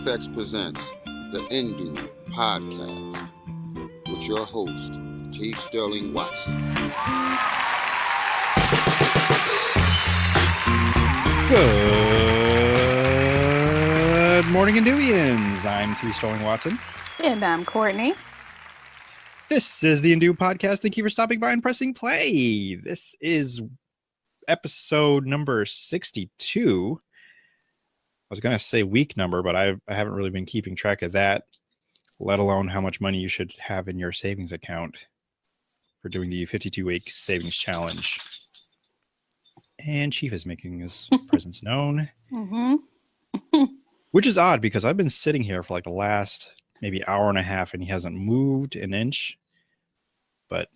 FX presents the Indoob podcast with your host, T. Sterling Watson. Good morning, Indoobians. I'm T. Sterling Watson. And I'm Kortney. This is the Indoob podcast. Thank you for stopping by and pressing play. This is episode number 62. I was going to say week number, but I haven't really been keeping track of that, let alone how much money you should have in your savings account for doing the 52-week savings challenge. And Chief is making his presence known, which is odd because I've been sitting here for like the last maybe hour and a half and he hasn't moved an inch. But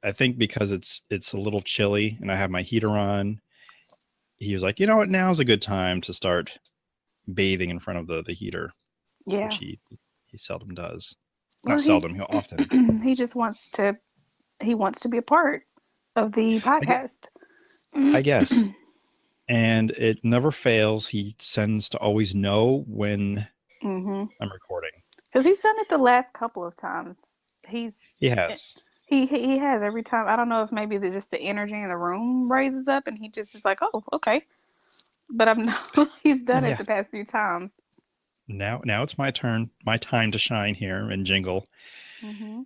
I think because it's a little chilly and I have my heater on, he was like, you know what, now's a good time to start bathing in front of the heater. Yeah. Which he seldom does. Well, Not seldom, he'll often. He just wants to be a part of the podcast. I guess. And it never fails. He sends to always know when I'm recording. Because he's done it the last couple of times. He has. He has every time. I don't know if maybe just the energy in the room raises up and he just is like, oh, okay. But he's done it the past few times. Now it's my turn, my time to shine here and jingle. And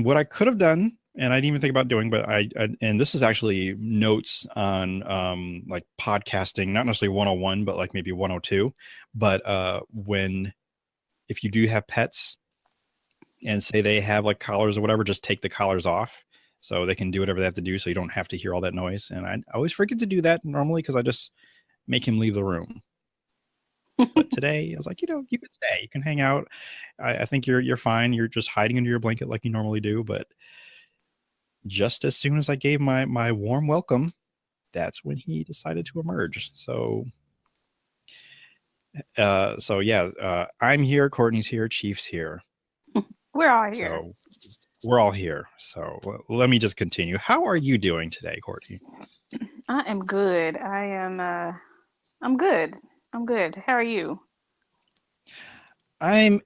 what I could have done, and I didn't even think about doing, but and this is actually notes on like podcasting, not necessarily 101, but like maybe 102. But if you do have pets and say they have like collars or whatever, just take the collars off so they can do whatever they have to do so you don't have to hear all that noise. And I always forget to do that normally because I just make him leave the room. But today I was like, you can stay, you can hang out. I think you're fine. You're just hiding under your blanket like you normally do. But just as soon as I gave my warm welcome, that's when he decided to emerge. So I'm here. Courtney's here. Chief's here. We're all here. So we're all here. So let me just continue. How are you doing today, Courtney? I am good. I'm good. How are you? I'm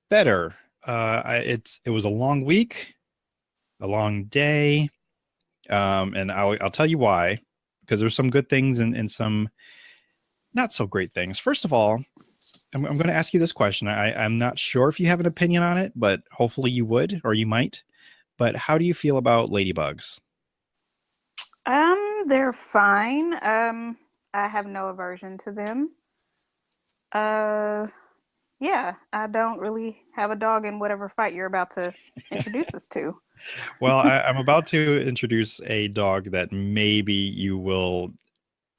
better. It was a long week, a long day. And I'll tell you why, because there's some good things and some not so great things. First of all, I'm going to ask you this question. I'm not sure if you have an opinion on it, but hopefully you would, or you might. But how do you feel about ladybugs? They're fine. I have no aversion to them. Yeah, I don't really have a dog in whatever fight you're about to introduce us to. Well, I'm about to introduce a dog that maybe you will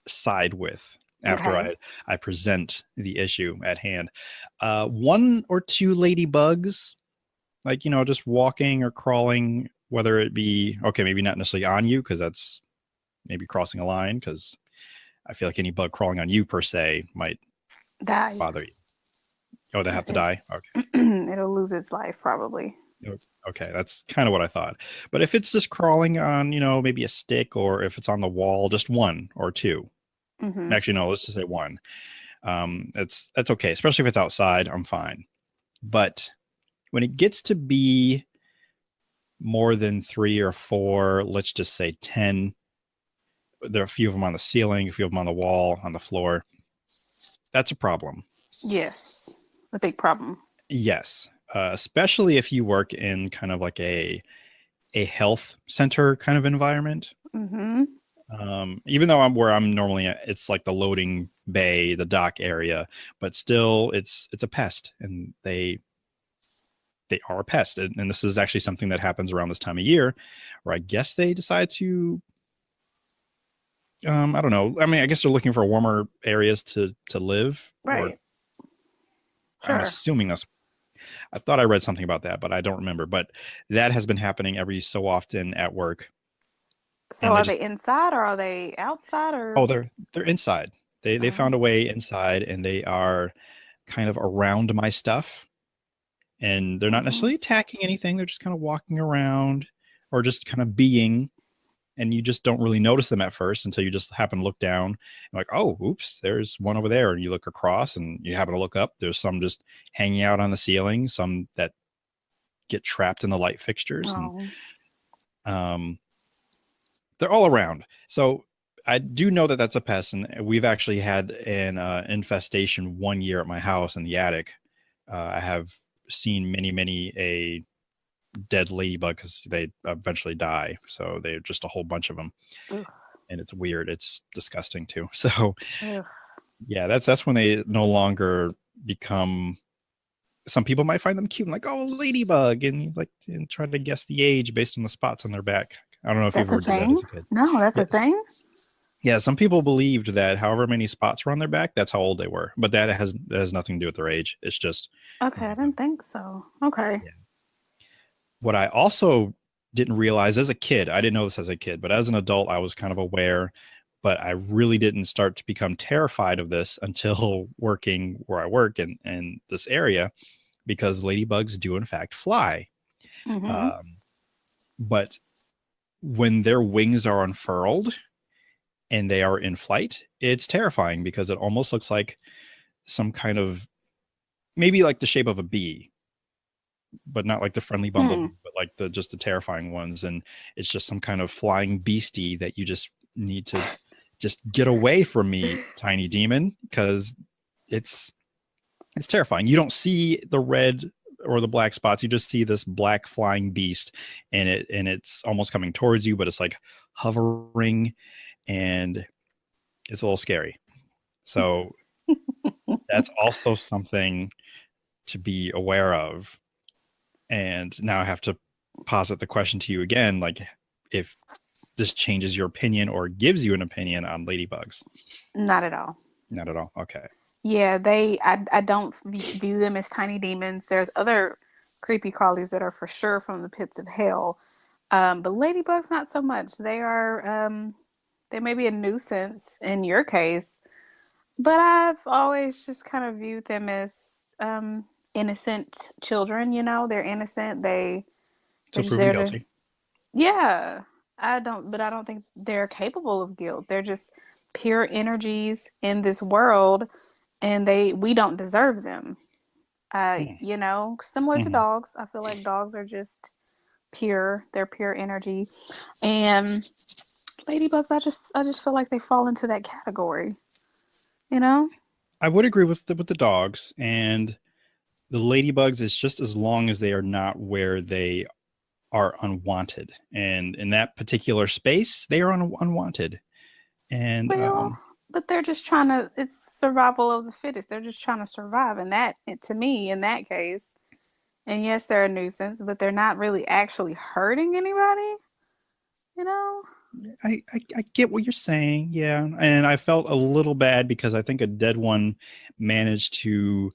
side with after I present the issue at hand. One or two ladybugs, like, just walking or crawling, whether it be, okay, maybe not necessarily on you, because that's maybe crossing a line, because I feel like any bug crawling on you per se might bother you. Oh, they have to die? Okay. It'll lose its life, probably. Okay, that's kind of what I thought. But if it's just crawling on, maybe a stick, or if it's on the wall, just one or two. Actually, no, let's just say one. That's okay, especially if it's outside, I'm fine. But when it gets to be more than 3 or 4, let's just say 10, there are a few of them on the ceiling, a few of them on the wall, on the floor. That's a problem. Yes, a big problem. Yes, especially if you work in kind of like a health center kind of environment. Even though I'm normally at, it's like the loading bay, the dock area, but still it's a pest, and they are a pest. And this is actually something that happens around this time of year, where I guess they decide to, I don't know. I mean, I guess they're looking for warmer areas to live. Right. Sure. I'm assuming that's, I thought I read something about that, but I don't remember. But that has been happening every so often at work. So are they inside or are they outside? Or they're inside. They found a way inside, and they are kind of around my stuff, and they're not necessarily attacking anything. They're just kind of walking around or just kind of being. and you just don't really notice them at first until you just happen to look down and like, oh, oops, there's one over there. And you look across and you happen to look up. There's some just hanging out on the ceiling, some that get trapped in the light fixtures. Oh. And they're all around. So I do know that that's a pest. And we've actually had an infestation 1 year at my house in the attic. I have seen many a dead ladybug because they eventually die. So they're just a whole bunch of them. Ugh. And it's weird. It's disgusting too. So Ugh. yeah, that's when they no longer become, some people might find them cute and like, oh, ladybug, and like and try to guess the age based on the spots on their back. I don't know if you've ever done that as a kid. No, that's a thing. Yeah, some people believed that however many spots were on their back, that's how old they were. But that has nothing to do with their age. It's just okay. I didn't think so. Okay. Yeah. What I also didn't realize as a kid, I didn't know this as a kid, but as an adult, I was kind of aware, but I really didn't start to become terrified of this until working where I work in this area, because ladybugs do in fact fly. Mm-hmm. But when their wings are unfurled and they are in flight, it's terrifying because it almost looks like some kind of, maybe like the shape of a bee, but not like the friendly bumblebee, but like the terrifying ones. And it's just some kind of flying beastie that you just need to just get away from me, tiny demon, because it's terrifying. You don't see the red or the black spots. You just see this black flying beast, and it's almost coming towards you, but it's like hovering, and it's a little scary. So that's also something to be aware of. And now I have to posit the question to you again, like if this changes your opinion or gives you an opinion on ladybugs. Not at all. Not at all. Okay. Yeah, I don't view them as tiny demons. There's other creepy crawlies that are for sure from the pits of hell. But ladybugs, not so much. They may be a nuisance in your case, but I've always just kind of viewed them as innocent children. You know, they're innocent. They're so proven guilty. Yeah, I don't think they're capable of guilt. They're just pure energies in this world, and we don't deserve them. You know, similar to dogs. I feel like dogs are just pure. They're pure energy, and ladybugs, I just feel like they fall into that category. You know, I would agree with the dogs, and the ladybugs is just as long as they are not where they are unwanted, and in that particular space, they are unwanted. And but they're just trying to. It's survival of the fittest. They're just trying to survive, and that, to me, in that case, and yes, they're a nuisance, but they're not really actually hurting anybody. You know. I get what you're saying, yeah, and I felt a little bad because I think a dead one managed to,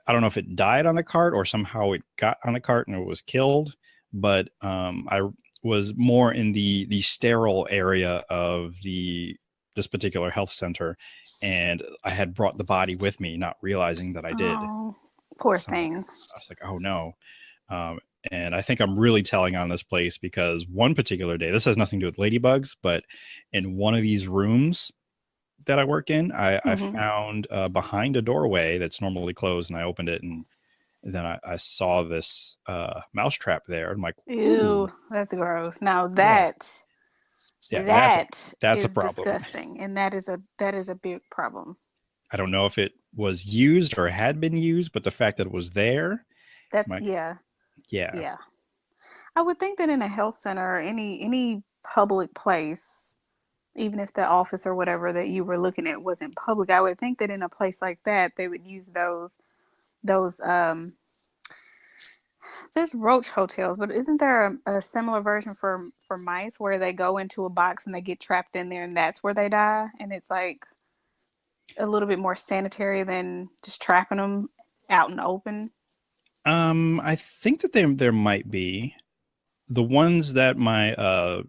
I don't know if it died on the cart or somehow it got on the cart and it was killed, but I was more in the sterile area of this particular health center, and I had brought the body with me, not realizing that I did. Oh, poor thing. I was like, oh no. And I think I'm really telling on this place because one particular day, this has nothing to do with ladybugs, but in one of these rooms that I work in, I found behind a doorway that's normally closed, and I opened it, and then I saw this mouse trap there. I'm like, ew, that's gross. Now that's a problem. Disgusting, and that is a big problem. I don't know if it was used or had been used, but the fact that it was there, Yeah. I would think that in a health center or any public place, even if the office or whatever that you were looking at wasn't public, I would think that in a place like that, they would use those there's roach hotels, but isn't there a similar version for mice where they go into a box and they get trapped in there and that's where they die? And it's like a little bit more sanitary than just trapping them out in the open. I think that there might be the ones that my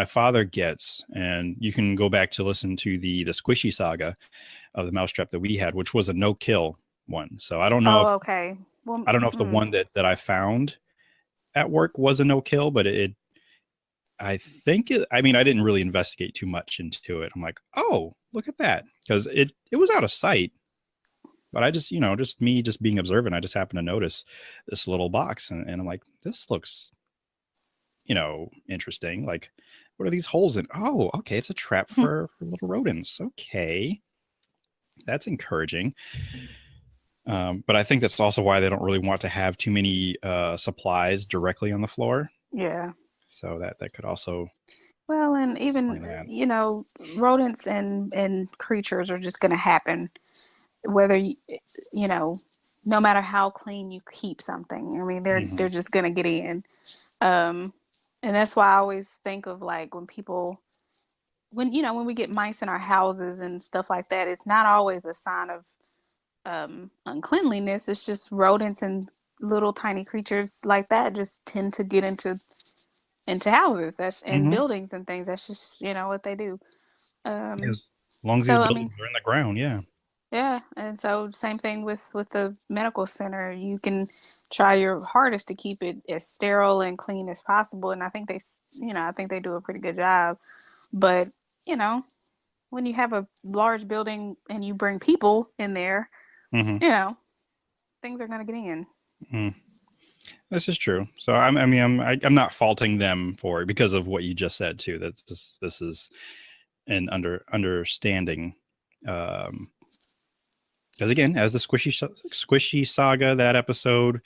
father gets, and you can go back to listen to the squishy saga of the mousetrap that we had, which was a no-kill one. So I don't know. Okay. Well, I don't know if the one that I found at work was a no-kill, but it I think I didn't really investigate too much into it. I'm like, oh, look at that. Because it was out of sight. But I just, just being observant, I just happened to notice this little box. And I'm like, this looks, interesting. Like, what are these holes in? Oh, okay. It's a trap for little rodents. Okay. That's encouraging. But I think that's also why they don't really want to have too many supplies directly on the floor. Yeah. So that could also. Well, and even, rodents and creatures are just going to happen, whether, no matter how clean you keep something. I mean, they're just going to get in. And that's why I always think of like when we get mice in our houses and stuff like that, it's not always a sign of uncleanliness. It's just rodents and little tiny creatures like that just tend to get into houses and buildings and things. That's just what they do. As long as these buildings are in the ground, yeah. And so same thing with the medical center. You can try your hardest to keep it as sterile and clean as possible, and I think they do a pretty good job. But when you have a large building and you bring people in there, things are going to get in. This is true. So I'm not faulting them for it because of what you just said too. That this is an understanding. Because again, as the squishy saga, that episode,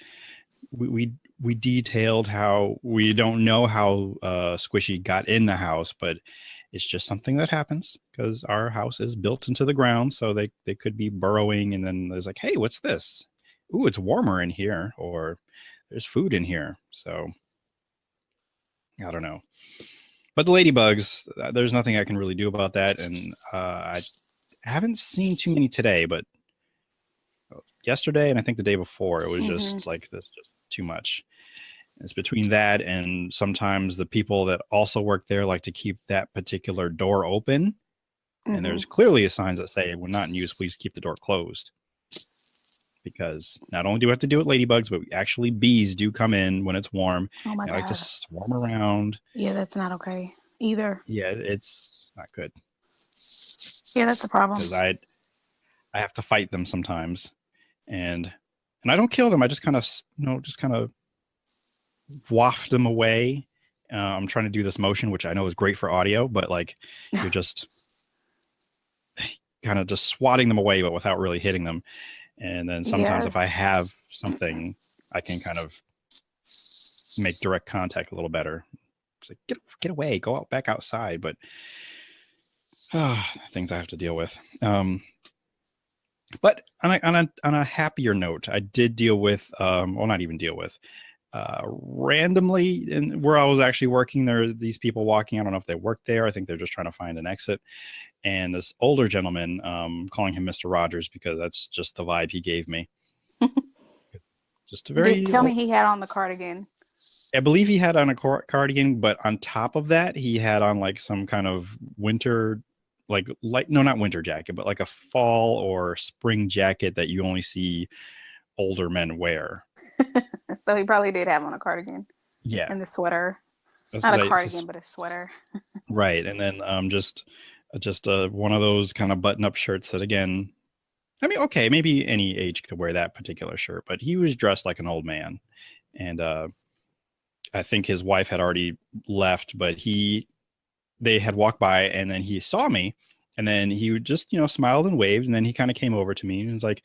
we detailed how we don't know how Squishy got in the house, but it's just something that happens because our house is built into the ground, so they could be burrowing, and then there's like, hey, what's this? Ooh, it's warmer in here, or there's food in here. So I don't know. But the ladybugs, there's nothing I can really do about that, and I haven't seen too many today, but yesterday and I think the day before, it was just like this, just too much. It's between that and sometimes the people that also work there like to keep that particular door open. And there's clearly signs that say, when not in use, please keep the door closed. Because not only do we have to do it ladybugs, but actually bees do come in when it's warm. Oh my God. They like to swarm around. Yeah, that's not okay either. Yeah, it's not good. Yeah, that's a problem. Because I have to fight them sometimes. And I don't kill them. I just kind of waft them away. I'm trying to do this motion, which I know is great for audio, but like you're just kind of just swatting them away, but without really hitting them. And then sometimes if I have something, I can kind of make direct contact a little better. It's like, get away, go out back outside. But things I have to deal with. But on a happier note, I did deal with, not even deal with, randomly, and where I was actually working, there are these people walking. I don't know if they work there. I think they're just trying to find an exit. And this older gentleman, calling him Mr. Rogers because that's just the vibe he gave me. Just a very. Tell me he had on the cardigan. I believe he had on a cardigan, but on top of that, he had on like some kind of winter, not winter jacket, but like a fall or spring jacket that you only see older men wear. So he probably did have on a cardigan. Yeah. And the sweater. Not a cardigan, but a sweater. Right. And then just one of those kind of button-up shirts that, again, I mean, okay, maybe any age could wear that particular shirt, but he was dressed like an old man. And I think his wife had already left, but they had walked by, and then he saw me, and then he would just, smiled and waved, and then he kind of came over to me and was like,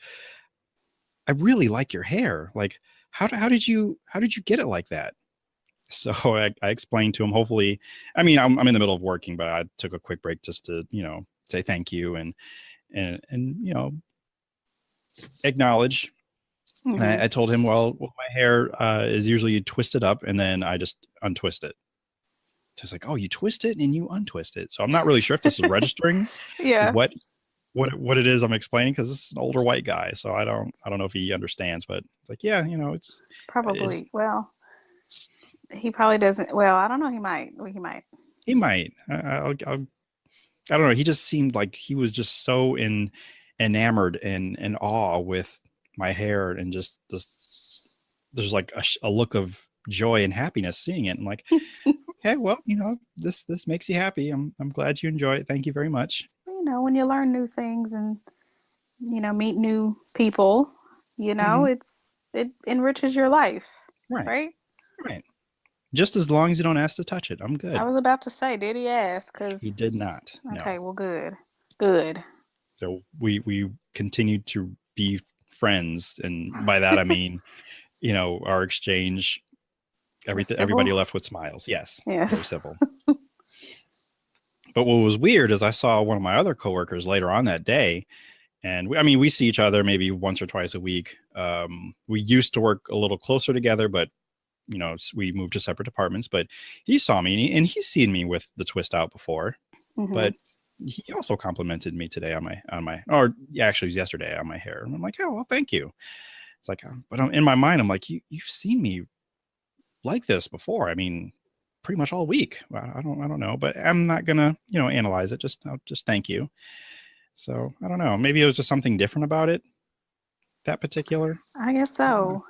I really like your hair. Like, how did you get it like that? So I explained to him, hopefully, I mean, I'm in the middle of working, but I took a quick break just to, say thank you and acknowledge. And I told him, well, my hair is usually twisted up, and then I just untwist it. Just like, oh, you twist it and you untwist it. So I'm not really sure if this is registering. Yeah. What it is I'm explaining, because this is an older white guy, so I don't know if he understands, but it's like, yeah, it's probably he probably doesn't. Well, I don't know. He might. He might. I don't know. He just seemed like he was just so enamored and in awe with my hair, and just there's like a look of joy and happiness seeing it. I'm like, okay, well, this makes you happy. I'm glad you enjoy it. Thank you very much. When you learn new things and meet new people, it enriches your life. Right. Just as long as you don't ask to touch it, I'm good. I was about to say, did he ask? He did not. Okay, no. Well, good. So we continued to be friends, and by that I mean, our exchange, everybody left with smiles. Yes. Very civil. But what was weird is I saw one of my other coworkers later on that day, and we see each other maybe once or twice a week. We used to work a little closer together, but we moved to separate departments. But he saw me, and he's seen me with the twist out before. Mm-hmm. But he also complimented me today or actually it was yesterday on my hair. And I'm like, oh, well, thank you. It's like, but in my mind, I'm like, you've seen me like this before. Pretty much all week. I don't know, but I'm not gonna, analyze it. I'll just thank you. So I don't know. Maybe it was just something different about it. That particular. I guess so.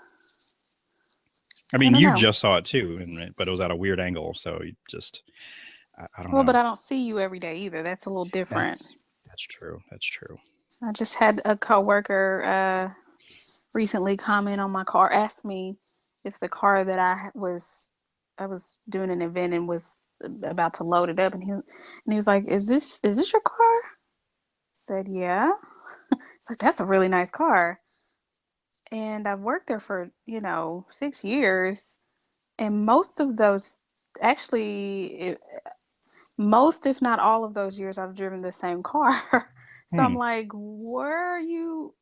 You just saw it too, but it was at a weird angle. So you just, I don't know. Well, but I don't see you every day either. That's a little different. That's true. I just had a coworker recently comment on my car, asked me if the car that I was doing an event and was about to load it up, and he was like, "Is this your car?" I said, "Yeah." It's like, "That's a really nice car." And I've worked there for 6 years, and most of those, actually, most if not all of those years, I've driven the same car. So I'm like, what are you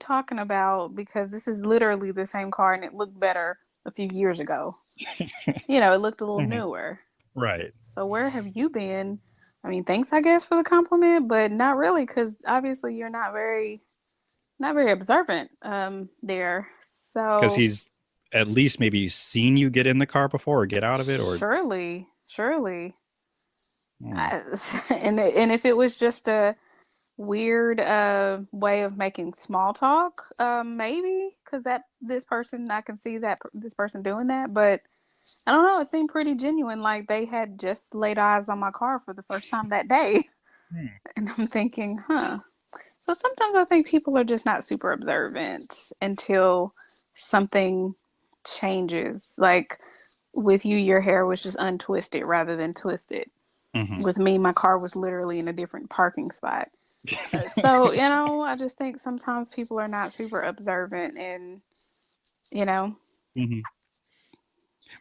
talking about? Because this is literally the same car, and it looked better a few years ago. It looked a little newer. Right. So where have you been? Thanks, I guess, for the compliment, but not really, because obviously you're not very observant there. So because he's at least maybe seen you get in the car before or get out of it, or surely. And if it was just a weird way of making small talk, maybe, because I can see that this person doing that, but I don't know, it seemed pretty genuine, like they had just laid eyes on my car for the first time that day. And I'm thinking, so sometimes I think people are just not super observant until something changes. Like with you, your hair was just untwisted rather than twisted. Mm-hmm. With me, my car was literally in a different parking spot. So, I just think sometimes people are not super observant, and, Mm-hmm.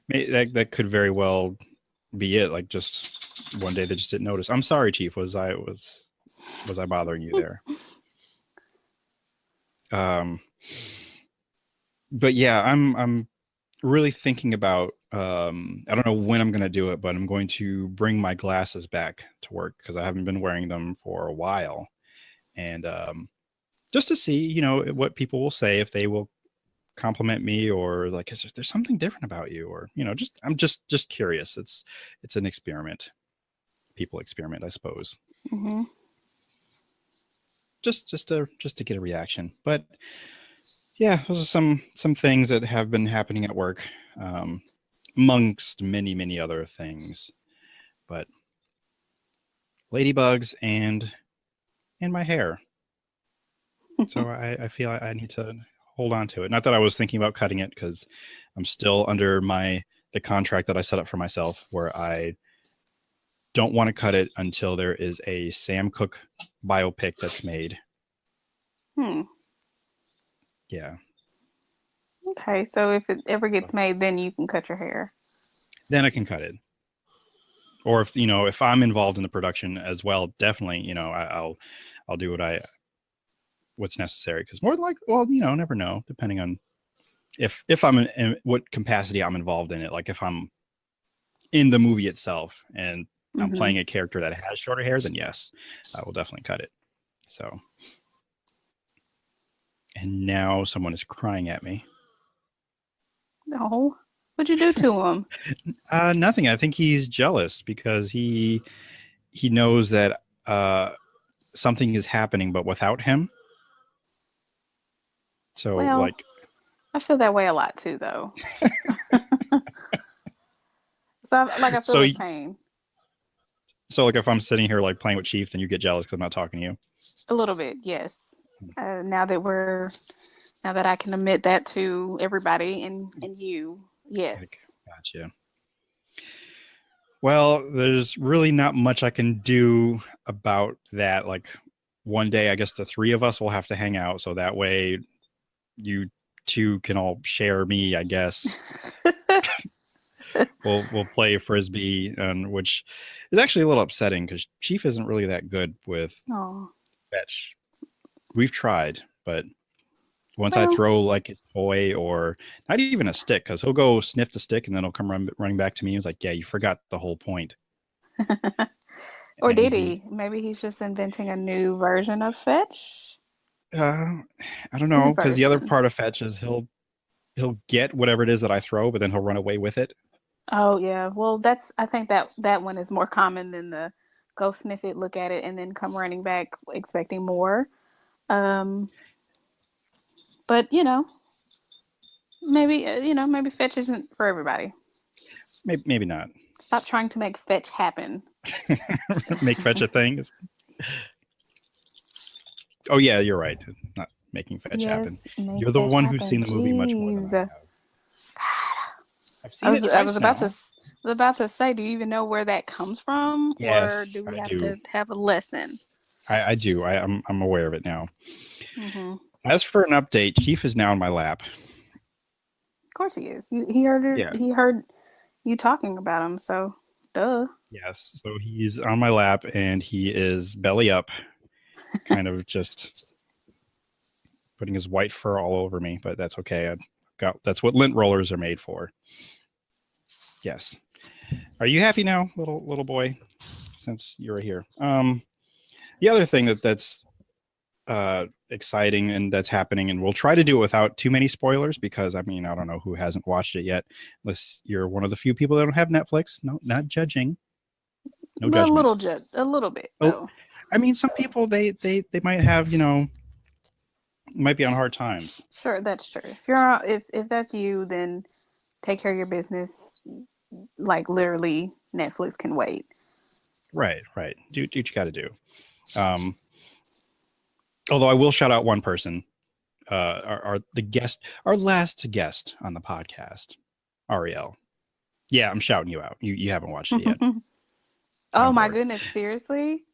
That could very well be it. Like, just one day they just didn't notice. I'm sorry, Chief. Was I bothering you there? But yeah, I'm really thinking about, I don't know when I'm going to do it, but I'm going to bring my glasses back to work because I haven't been wearing them for a while. And just to see, what people will say, if they will compliment me, or like, is there something different about you, or, I'm just curious. It's an experiment. People experiment, I suppose. Mm-hmm. Just to get a reaction. But yeah, those are some things that have been happening at work, amongst many other things. But ladybugs and my hair. So I feel I need to hold on to it. Not that I was thinking about cutting it, because I'm still under the contract that I set up for myself, where I don't want to cut it until there is a Sam Cooke biopic that's made. Yeah. Okay, so if it ever gets made, then you can cut your hair. Then I can cut it. Or if I'm involved in the production as well, definitely, I'll do what's necessary, because more like, never know, depending on if I'm in what capacity I'm involved in it. Like if I'm in the movie itself and I'm playing a character that has shorter hair, then yes, I will definitely cut it. So, and now someone is crying at me. No, what'd you do to him? Nothing. I think he's jealous because he knows that something is happening, but without him. So, I feel that way a lot too, though. So I feel his pain. So like if I'm sitting here like playing with Chief, then you get jealous because I'm not talking to you? A little bit, yes. Now that I can admit that to everybody and you, yes. Gotcha. Well, there's really not much I can do about that. Like one day, I guess the three of us will have to hang out, so that way you two can all share me, I guess. We'll play frisbee, which is actually a little upsetting because Chief isn't really that good with fetch. We've tried, but once I throw like a toy or not even a stick, because he'll go sniff the stick and then he'll come running back to me. He's like, "Yeah, you forgot the whole point." Or did he? Maybe he's just inventing a new version of fetch. I don't know, because the other part of fetch is he'll get whatever it is that I throw, but then he'll run away with it. Oh yeah, well I think that one is more common than the go sniff it, look at it, and then come running back expecting more. But maybe maybe fetch isn't for everybody. Maybe not. Stop trying to make fetch happen. Make fetch a thing. Oh yeah, you're right. Not making fetch happen. You're the one who's seen the movie much more than I have. I've seen it twice I was about to say, do you even know where that comes from? Yes, or do we have to have a lesson? I do. I'm aware of it now. Mm-hmm. As for an update, Chief is now in my lap. Of course he is. He heard he heard you talking about him, so duh. Yes, so he's on my lap and he is belly up, kind of just putting his white fur all over me, but that's okay. That's what lint rollers are made for. Yes. Are you happy now, little boy? Since you're here. The other thing that's exciting and that's happening, and we'll try to do it without too many spoilers, because I don't know who hasn't watched it yet, unless you're one of the few people that don't have Netflix. No, not judging. No judgment. A little bit. Though. Some people they might have might be on hard times. Sure, that's true. If that's you, then take care of your business. Like literally, Netflix can wait. Right. Do what you got to do. Although I will shout out one person, our last guest on the podcast, Ariel. Yeah, I'm shouting you out. You haven't watched it yet. Oh my goodness, seriously?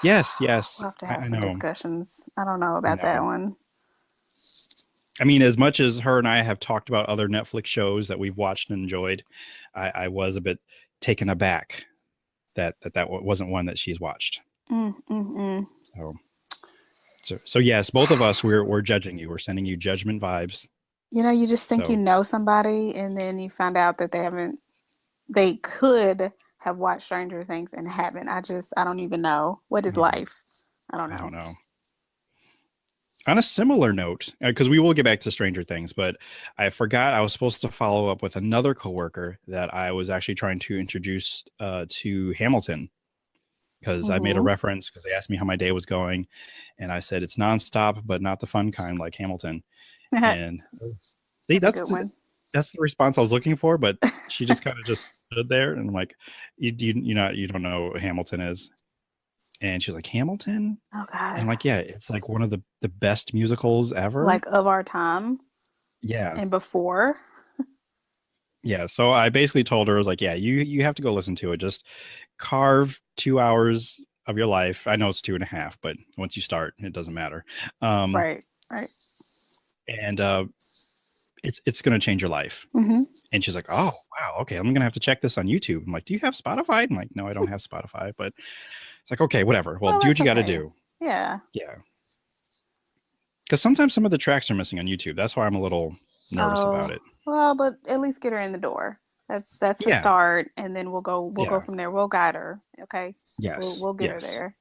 Yes. We'll have to have some discussions. I don't know about that one. As much as her and I have talked about other Netflix shows that we've watched and enjoyed, I was a bit taken aback that wasn't one that she's watched. So yes, both of us we're judging you. We're sending you judgment vibes. You just think you know somebody, and then you find out that they could have watched Stranger Things and haven't. I don't even know. What is life? I don't know. On a similar note, because we will get back to Stranger Things, but I forgot I was supposed to follow up with another coworker that I was actually trying to introduce to Hamilton, because I made a reference because they asked me how my day was going, and I said it's nonstop, but not the fun kind like Hamilton. And that's the response I was looking for, but she just kind of just stood there, and I'm like, you don't know what Hamilton is. And she was like, Hamilton? Oh God. And I'm like, yeah, it's like one of the best musicals ever. Like of our time. Yeah. And before. Yeah. So I basically told her, I was like, yeah, you have to go listen to it. Just carve 2 hours of your life. I know it's 2.5, but once you start, it doesn't matter. Right. And it's going to change your life. Mm-hmm. And she's like, oh, wow. Okay. I'm going to have to check this on YouTube. I'm like, do you have Spotify? I'm like, no, I don't have Spotify, but it's like, okay, whatever. Well, do what you got to do. Yeah. Because sometimes some of the tracks are missing on YouTube. That's why I'm a little nervous about it. Well, but at least get her in the door. That's a start, and then we'll go from there. We'll guide her. Okay. Yes. We'll get her there.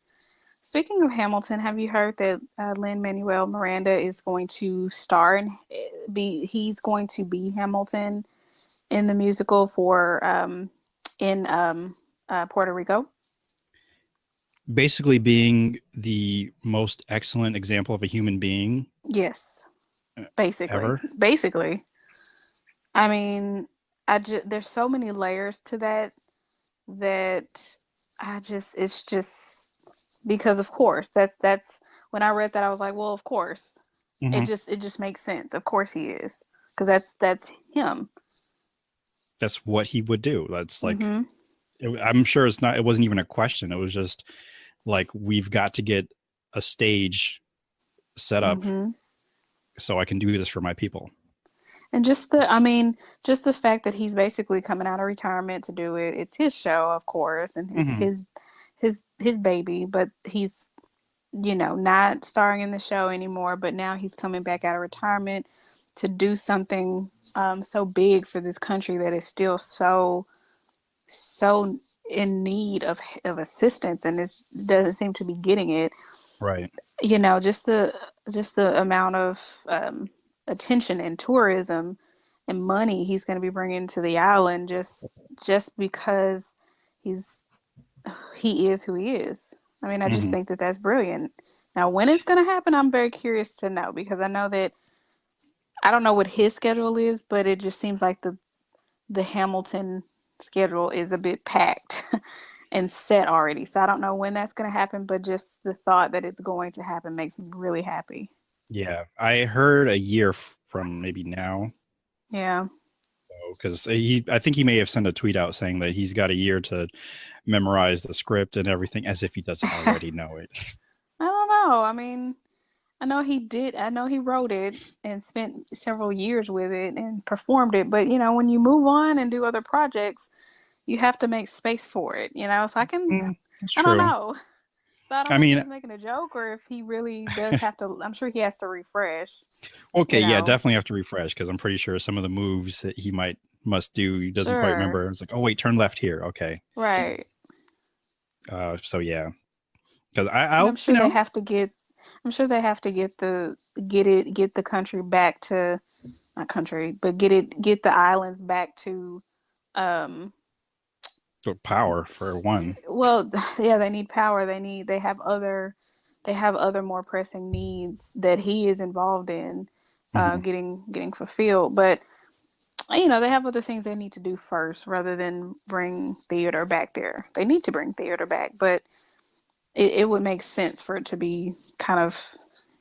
Speaking of Hamilton, have you heard that Lin-Manuel Miranda is going to star and he's going to be Hamilton in the musical for in Puerto Rico? Basically being the most excellent example of a human being. Yes. Basically. Ever? Basically. I mean, there's so many layers to that it's just because of course that's when I read that I was like, well, of course. Mm-hmm. It just makes sense. Of course he is, because that's him. That's what he would do. That's like, mm-hmm. I'm sure it wasn't even a question. It was just like, we've got to get a stage set up mm-hmm. so I can do this for my people. And just the fact that he's basically coming out of retirement to do it. It's his show, of course, and it's mm-hmm. his baby, but he's, not starring in the show anymore, but now he's coming back out of retirement to do something so big for this country that is still so in need of assistance, and it doesn't seem to be getting it. Right. Just the amount of attention and tourism and money he's going to be bringing to the island just because he is who he is. I mean, I just think that that's brilliant. Now, when it's going to happen, I'm very curious to know, because I know that I don't know what his schedule is, but it just seems like the Hamilton schedule is a bit packed and set already. So I don't know when that's going to happen, but just the thought that it's going to happen makes me really happy. Yeah, I heard a year from maybe now. Yeah. Because I think he may have sent a tweet out saying that he's got a year to memorize the script and everything, as if he doesn't already know it. I don't know. I mean, I know he did. I know he wrote it and spent several years with it and performed it. But, when you move on and do other projects, you have to make space for it, So I don't know. So I don't know if he's making a joke or if he really does have to. I'm sure he has to refresh. Okay, yeah, definitely have to refresh, because I'm pretty sure some of the moves that he must do, he doesn't quite remember. It's like, oh wait, turn left here. Okay. Right. So yeah, because I'm sure they have to get. I'm sure they have to get the country back to, not country, but get the islands back to. Power for one. Well, yeah, they need power. They have other more pressing needs that he is involved in getting fulfilled. But they have other things they need to do first, rather than bring theater back there. They need to bring theater back, but it would make sense for it to be kind of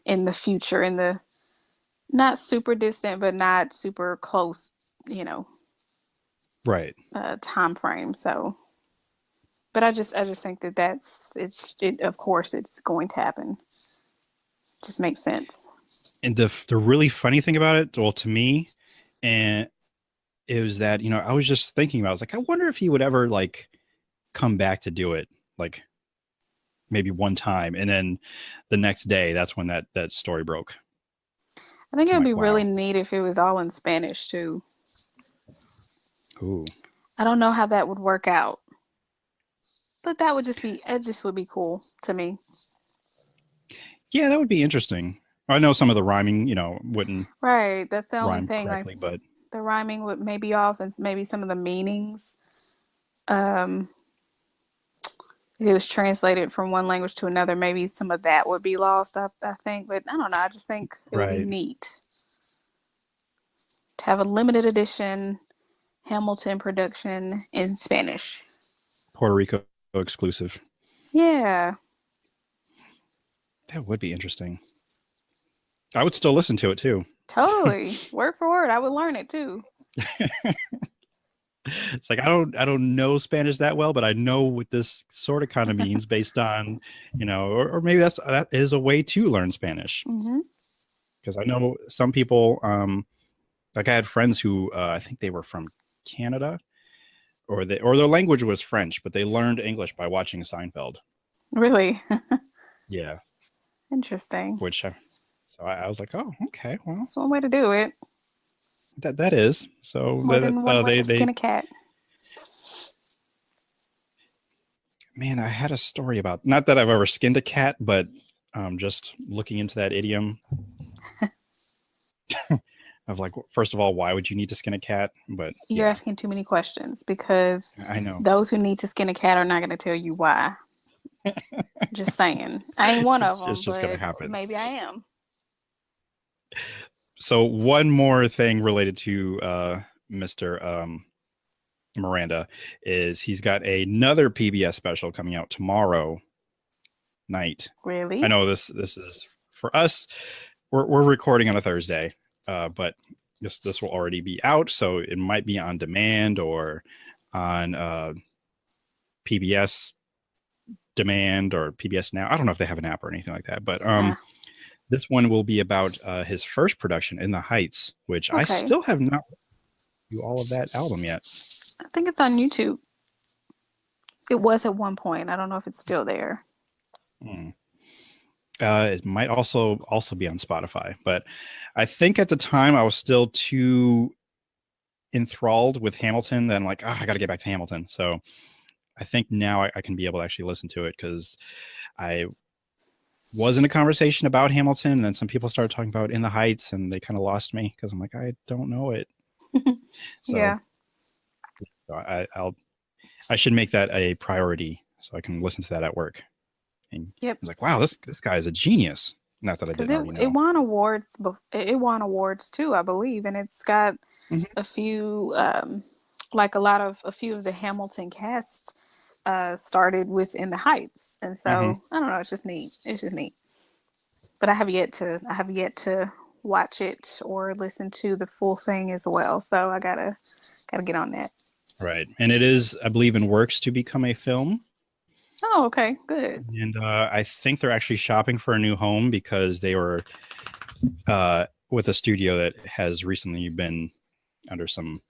in the future, in the not super distant but not super close, right, time frame. So, but I just think that of course it's going to happen. Just makes sense. And the really funny thing about it, well, to me, and it was that, I was just thinking about, I was like, I wonder if he would ever like come back to do it, like maybe one time, and then the next day, that's when that story broke. I think it'd be really neat if it was all in Spanish too. Ooh. I don't know how that would work out, but it just would be cool to me. Yeah, that would be interesting. I know some of the rhyming, wouldn't. Right, that's the only thing. But the rhyming would maybe off, and maybe some of the meanings. If it was translated from one language to another, maybe some of that would be lost, I think. But I don't know. I just think it would be neat to have a limited edition Hamilton production in Spanish. Puerto Rico exclusive. Yeah. That would be interesting. I would still listen to it too. Totally. Word for word. I would learn it too. It's like, I don't know Spanish that well, but I know what this sort of kind of means based on, or maybe that is a way to learn Spanish. Because I know some people, like I had friends who I think they were from Canada, or their language was French, but they learned English by watching Seinfeld. Really? Yeah. Interesting. So I was like, oh, okay, well, that's one way to do it. That is so. They skin a cat. Man, I had a story about, not that I've ever skinned a cat, but just looking into that idiom of like, first of all, why would you need to skin a cat? But you're asking too many questions, because I know those who need to skin a cat are not going to tell you why. Just saying, I ain't one of them. It's just going to happen. Maybe I am. So one more thing related to Mr. Miranda, is he's got another PBS special coming out tomorrow night. Really? I know this is for us. We're recording on a Thursday, but this will already be out, so it might be on demand or on PBS Demand or PBS Now. I don't know if they have an app or anything like that, but this one will be about his first production, In the Heights, which I still have not do all of that album yet. I think it's on YouTube. It was at one point. I don't know if it's still there. It might also be on Spotify, but I think at the time I was still too enthralled with Hamilton that I'm like, I got to get back to Hamilton. So I think now I can be able to actually listen to it, because I was in a conversation about Hamilton, and then some people started talking about In the Heights, and they kind of lost me because I'm like, I don't know it. So, yeah. So I should make that a priority so I can listen to that at work. And I was like, wow, this guy is a genius. Not that I didn't already know. It won awards. It won awards too, I believe, and it's got a few, a few of the Hamilton cast started with In the Heights, and so I don't know. It's just neat. But I have yet to watch it or listen to the full thing as well. So I gotta get on that. Right, and it is, I believe, in works to become a film. Oh, okay, good. And I think they're actually shopping for a new home because they were with a studio that has recently been under some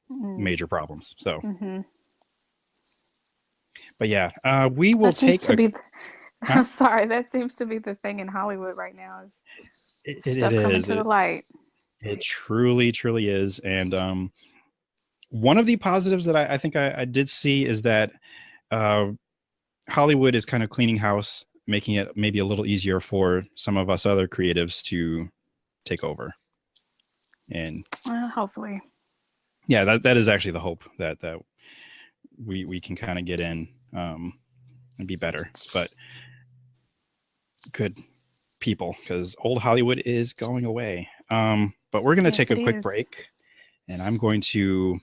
major problems. So, but yeah, we will take. I'm sorry, that seems to be the thing in Hollywood right now. Is stuff coming to the light. It truly, truly is. And one of the positives that I think I did see is that Hollywood is kind of cleaning house, making it maybe a little easier for some of us other creatives to take over. And hopefully, yeah, that is actually the hope that we can kind of get in and be better. But good people, because old Hollywood is going away. But we're going to take a quick break, and I'm going to.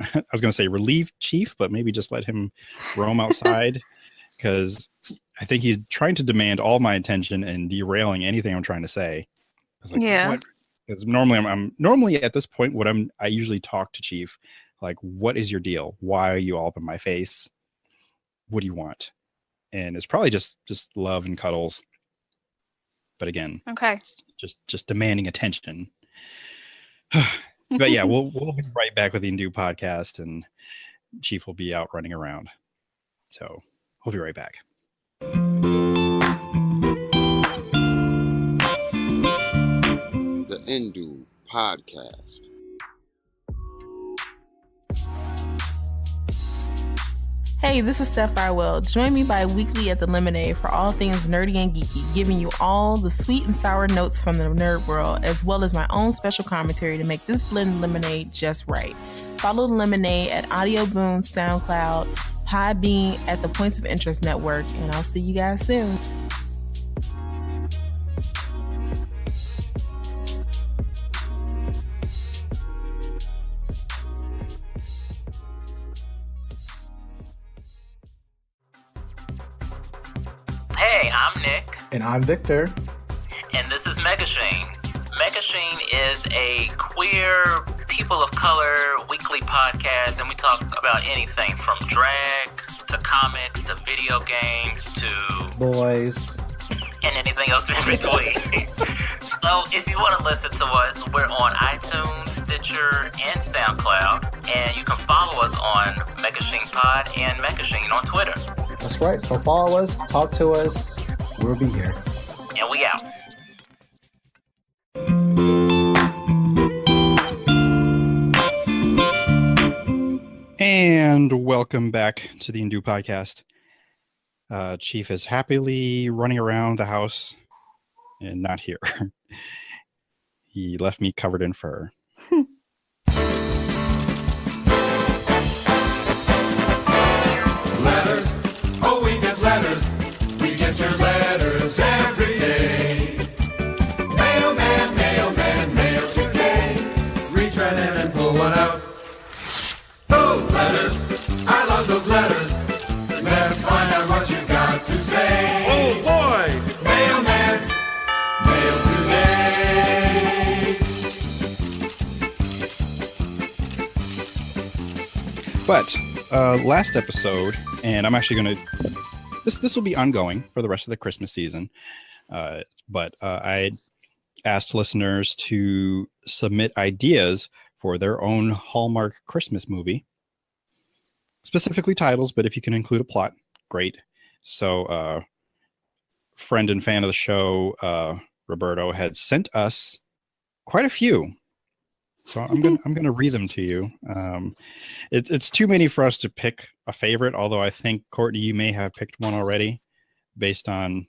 I was going to say relieve Chief, but maybe just let him roam outside, because I think he's trying to demand all my attention and derailing anything I'm trying to say. What? Because normally at this point, I usually talk to Chief, like, what is your deal? Why are you all up in my face? What do you want? And it's probably just love and cuddles. But again, just demanding attention. But yeah, we'll be right back with the Indoob podcast, and Chief will be out running around. So we'll be right back. The Indoob podcast. Hey, this is Steph Farwell. Join me bi-weekly at the Lemonade for all things nerdy and geeky, giving you all the sweet and sour notes from the nerd world, as well as my own special commentary to make this blended lemonade just right. Follow the Lemonade at Audio Boom, SoundCloud, Podbean, at the Points of Interest Network, and I'll see you guys soon. Hey, I'm Nick. And I'm Victor. And this is Megashine. Megashine is a queer, people of color weekly podcast, and we talk about anything from drag to comics to video games to boys and anything else in between. So if you want to listen to us, we're on iTunes, Stitcher, and SoundCloud, and you can follow us on Megashine Pod and Megashine on Twitter. That's right. So follow us, talk to us. We'll be here. And we out. And welcome back to the Indoob podcast. Chief is happily running around the house and not here. He left me covered in fur. Letters, oh, we get letters. We get your letters every day. Mailman, mailman, mail today. Reach right in and pull one out. But last episode, and I'm actually going to, this will be ongoing for the rest of the Christmas season. But I asked listeners to submit ideas for their own Hallmark Christmas movie, specifically titles, but if you can include a plot, great. So friend and fan of the show, Roberto, had sent us quite a few. So I'm gonna read them to you. It's too many for us to pick a favorite, although I think, Kortney, you may have picked one already based on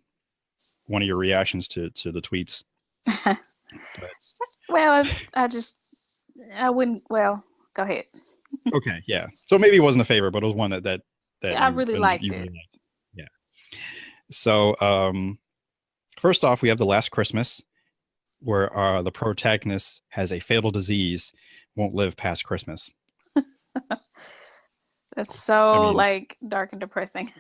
one of your reactions to the tweets. Well, I wouldn't. Well, go ahead. Okay, yeah. So maybe it wasn't a favorite, but it was one that I really liked it. Really liked. Yeah. So first off, we have The Last Christmas, where the protagonist has a fatal disease, won't live past Christmas. That's so dark and depressing.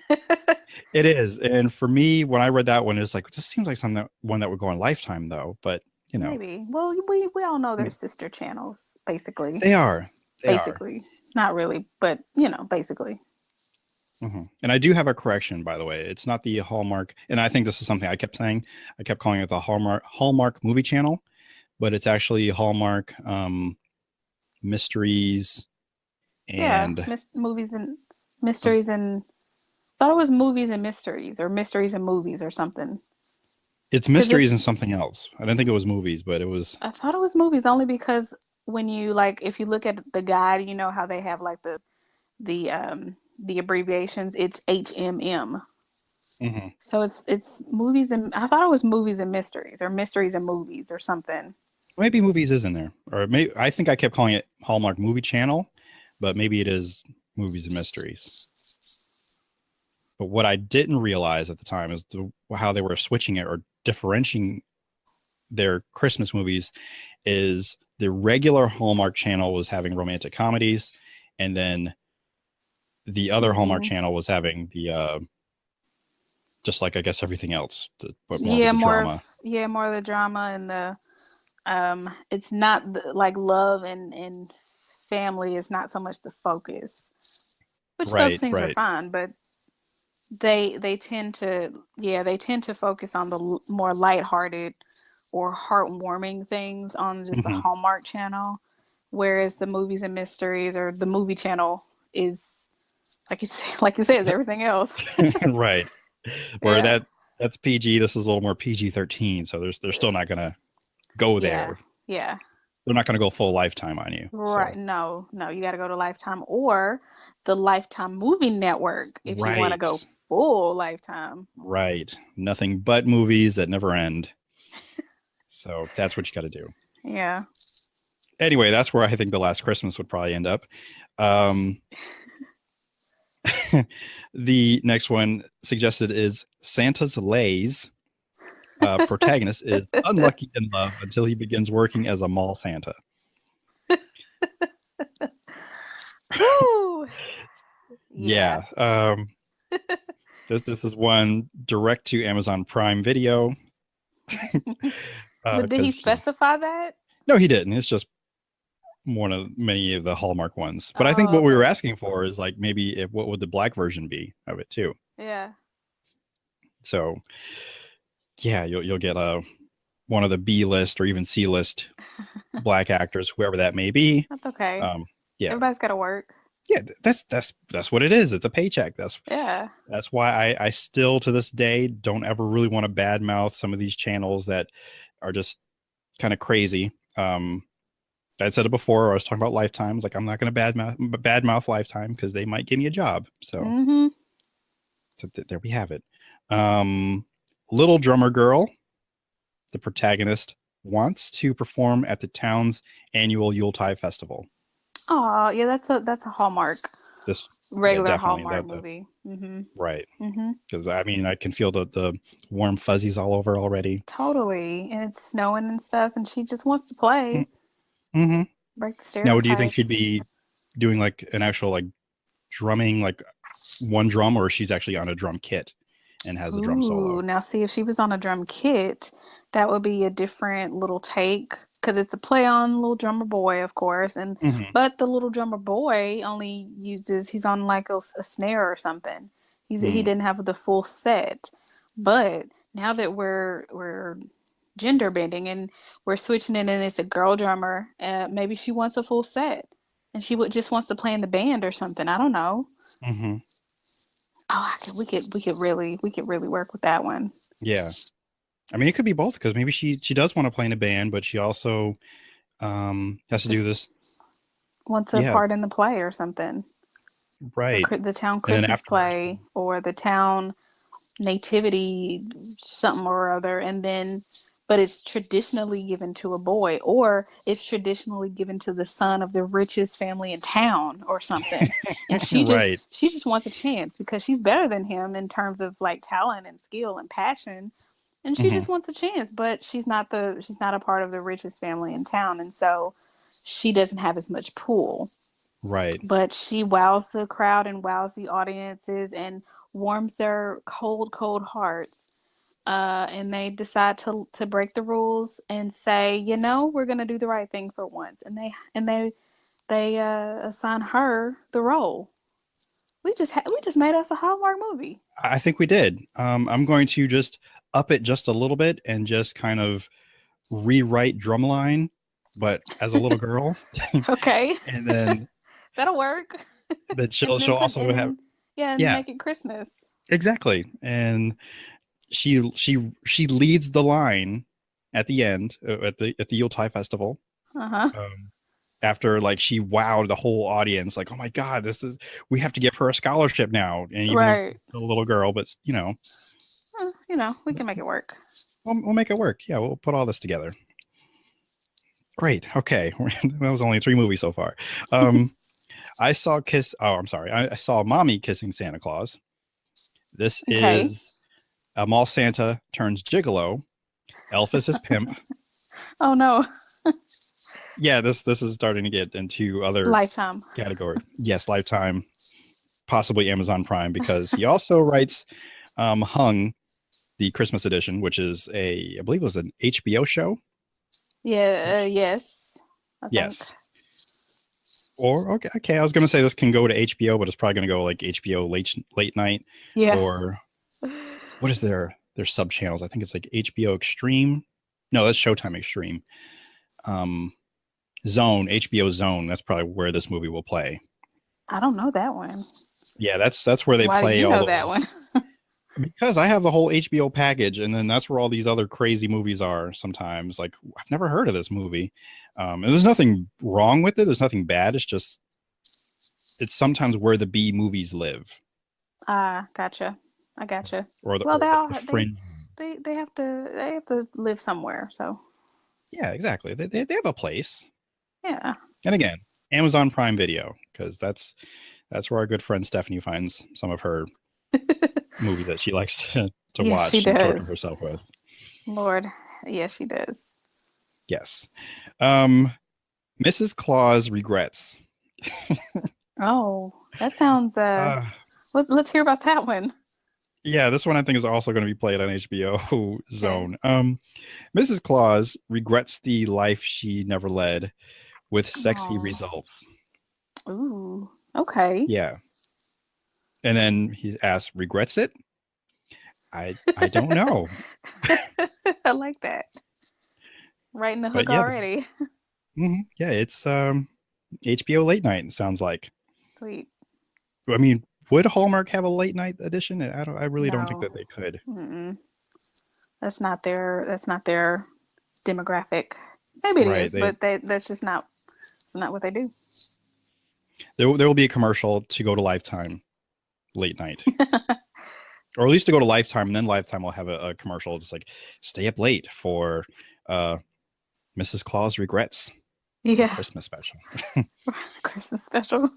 It is, and for me, when I read that one, it's like, this seems like one that would go on Lifetime, though. But maybe. Well, we all know they're sister channels, basically. They are. Basically, not really, but basically. Mm-hmm. And I do have a correction, by the way. It's not the Hallmark, and I think this is something I kept saying. I kept calling it the Hallmark Movie Channel, but it's actually Hallmark Mysteries and movies and mysteries and. I thought it was movies and mysteries, or mysteries and movies, or something. It's mysteries and something else. I didn't think it was movies, but it was. I thought it was movies only because when you if you look at the guide, you know how they have the abbreviations. It's HMM. Mm-hmm. So it's movies, and I thought it was movies and mysteries, or mysteries and movies, or something. Maybe movies is in there, or maybe I think I kept calling it Hallmark Movie Channel, but maybe it is movies and mysteries. But what I didn't realize at the time is how they were switching it or differentiating their Christmas movies. Is the regular Hallmark channel was having romantic comedies, and then the other Hallmark channel was having the just like, I guess, everything else. But more of the drama. More of the drama, and the it's not like love and family is not so much the focus, which those things are fine, but they tend to focus on the more lighthearted or heartwarming things on just the Hallmark channel, whereas the movies and mysteries, or the movie channel, is like you said, everything else. Right. Where that's PG, this is a little more PG-13, so they're still not gonna go there. Yeah. They're not gonna go full Lifetime on you. Right. So. No, you gotta go to Lifetime or the Lifetime Movie Network if you want to go full Lifetime. Right. Nothing but movies that never end. So that's what you got to do. Yeah. Anyway, that's where I think The Last Christmas would probably end up. The next one suggested is Santa's Lays. Protagonist is unlucky in love until he begins working as a mall Santa. Woo! Yeah. This is one direct to Amazon Prime Video. But did he specify that? No, he didn't. It's just one of many of the Hallmark ones. But I think what we were asking for is maybe what would the black version be of it too? Yeah. So, yeah, you'll get one of the B list or even C list black actors, whoever that may be. That's okay. Yeah, everybody's got to work. Yeah, that's what it is. It's a paycheck. That's why I still to this day don't ever really want to badmouth some of these channels that are just kind of crazy. I said it before. I was talking about Lifetime. I'm not going to badmouth Lifetime because they might give me a job. So, so there we have it. Little Drummer Girl, the protagonist, wants to perform at the town's annual Yuletide festival. Oh, yeah, that's a Hallmark. This regular Hallmark movie. Right. Because I can feel the warm fuzzies all over already. Totally. And it's snowing and stuff, and she just wants to play. Break the stereotypes. Now, do you think she'd be doing an actual drumming, one drum, or she's actually on a drum kit and has a drum solo? Now see, if she was on a drum kit, that would be a different little take because it's a play on Little Drummer Boy, of course, and but the Little Drummer Boy only he's on like a snare or something. He didn't have the full set, but now that we're gender bending and we're switching it and it's a girl drummer, maybe she wants a full set and she just wants to play in the band or something. I don't know. Oh, we could really work with that one. Yeah. I mean, it could be both because maybe she does want to play in a band, but she also has to do this. Wants a part in the play or something. Right. The town Christmas play or the town nativity something or other, but it's traditionally given to a boy, or it's traditionally given to the son of the richest family in town or something. And she just wants a chance because she's better than him in terms of like talent and skill and passion. And she just wants a chance, but she's not a part of the richest family in town. And so she doesn't have as much pull. Right. But she wows the crowd and wows the audiences and warms their cold, cold hearts. And they decide to break the rules and say, we're going to do the right thing for once. And they assign her the role. We just made us a Hallmark movie. I think we did. I'm going to just up it just a little bit and just kind of rewrite Drumline, but as a little girl. Okay. And then that'll work. That she'll also have make it Christmas. Exactly. And she leads the line at the end at the Yuletide festival. After like she wowed the whole audience, like, oh my God, we have to give her a scholarship now. And even a little girl, but we can make it work. We'll make it work. Yeah, we'll put all this together. Great. Okay. That was only 3 movies so far. I saw I saw Mommy Kissing Santa Claus. This is a mall Santa turns gigolo. Elf is his pimp. Oh no. Yeah, this is starting to get into other Lifetime category. Yes, Lifetime, possibly Amazon Prime, because he also writes Hung, the Christmas edition, which is I believe it was an HBO show. Yeah. Yes. Yes. Or okay. I was going to say this can go to HBO, but it's probably going to go like HBO late night. Yeah. Or what is their sub channels? I think it's like HBO Extreme. No, that's Showtime Extreme. Zone, HBO Zone. That's probably where this movie will play. I don't know that one. Yeah, that's where they play. Why do you know that one? Because I have the whole HBO package, and then that's where all these other crazy movies are sometimes. Like, I've never heard of this movie. And there's nothing wrong with it. There's nothing bad. It's sometimes where the B movies live. Gotcha. I gotcha. Or the fringe. They have to live somewhere. So. Yeah, exactly. They have a place. Yeah. And again, Amazon Prime Video, because that's where our good friend Stephanie finds some of her movies that she likes to watch and torture herself with. Lord, yes, she does. Yes. Mrs. Claus Regrets. Oh, that sounds let's hear about that one. Yeah, this one I think is also going to be played on HBO Zone. Mrs. Claus regrets the life she never led with sexy results. Ooh, okay. Yeah. And then he asks, regrets it? I don't know. I like that. Right in the hook already. Yeah, it's HBO late night, it sounds like. Sweet. I mean, would Hallmark have a late night edition? I really don't think that they could. Mm-mm. That's not their demographic. Maybe it is, but that's just not. It's not what they do. There will be a commercial to go to Lifetime late night, or at least to go to Lifetime, and then Lifetime will have a commercial just like stay up late for Mrs. Claus Regrets. Yeah. Christmas special. Christmas special.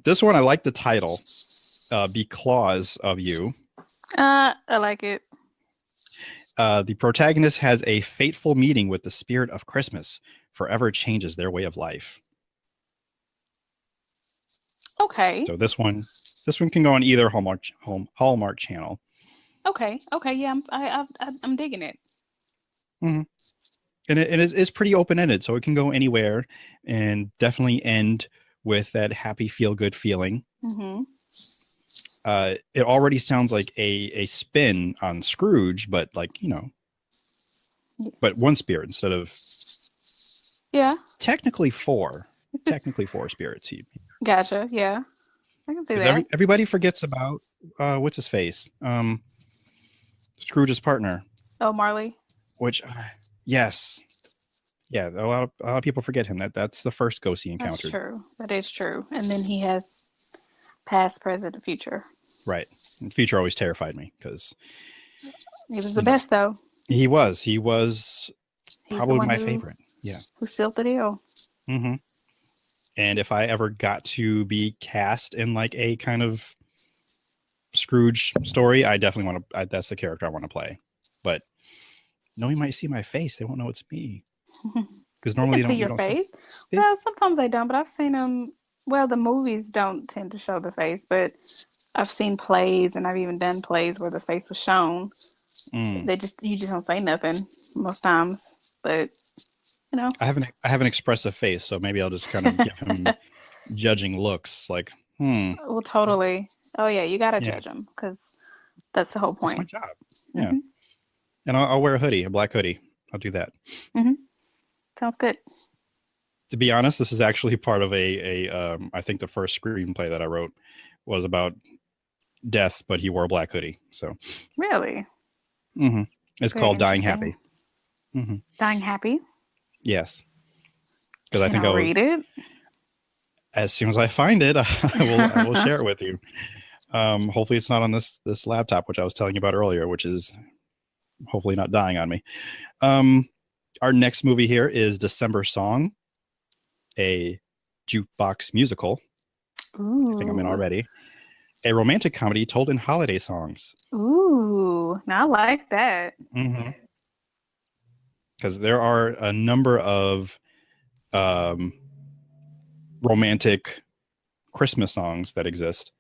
This one I like the title. Because of You. I like it. The protagonist has a fateful meeting with the spirit of Christmas, forever changes their way of life. Okay. So this one can go on either Hallmark channel. Okay. Yeah, I'm digging it. Mm-hmm. And it's pretty open-ended, so it can go anywhere and definitely end with that happy feel-good feeling. Mm-hmm. It already sounds like a spin on Scrooge, but like, but one spirit instead of technically four spirits. Gotcha. Yeah, I can see that. Everybody forgets about what's his face, Scrooge's partner. Oh, Marley. Which, yes, yeah, a lot of people forget him. That's the first ghost he encountered. That's true. That is true. And then he has past, present, and future. Right. And future always terrified me because he was the best, though. He was. He's probably my favorite. Yeah. Who sealed the deal? Mm-hmm. And if I ever got to be cast in like a kind of Scrooge story, I definitely want to. That's the character I want to play. But nobody might see my face. They won't know it's me. Because normally you see your face. Well, sometimes they don't, but I've seen them. Well, the movies don't tend to show the face, but I've seen plays, and I've even done plays where the face was shown. You just don't say nothing most times, but I have an expressive face, so maybe I'll just kind of give him judging looks, like, Well, totally. Oh yeah, you gotta judge him because that's the whole point. That's my job. Yeah, and I'll wear a black hoodie. I'll do that. Mm-hmm. Sounds good. To be honest, this is actually part of I think the first screenplay that I wrote was about death, but he wore a black hoodie. So really, it's called Dying Happy. Mm-hmm. Dying Happy. Yes, because I think I'll read it as soon as I find it. I will share it with you. Hopefully, it's not on this laptop, which I was telling you about earlier, which is hopefully not dying on me. Our next movie here is December Song, a jukebox musical. Ooh. I think I'm in already. A romantic comedy told in holiday songs. Ooh, I like that. Mm-hmm. Because there are a number of romantic Christmas songs that exist.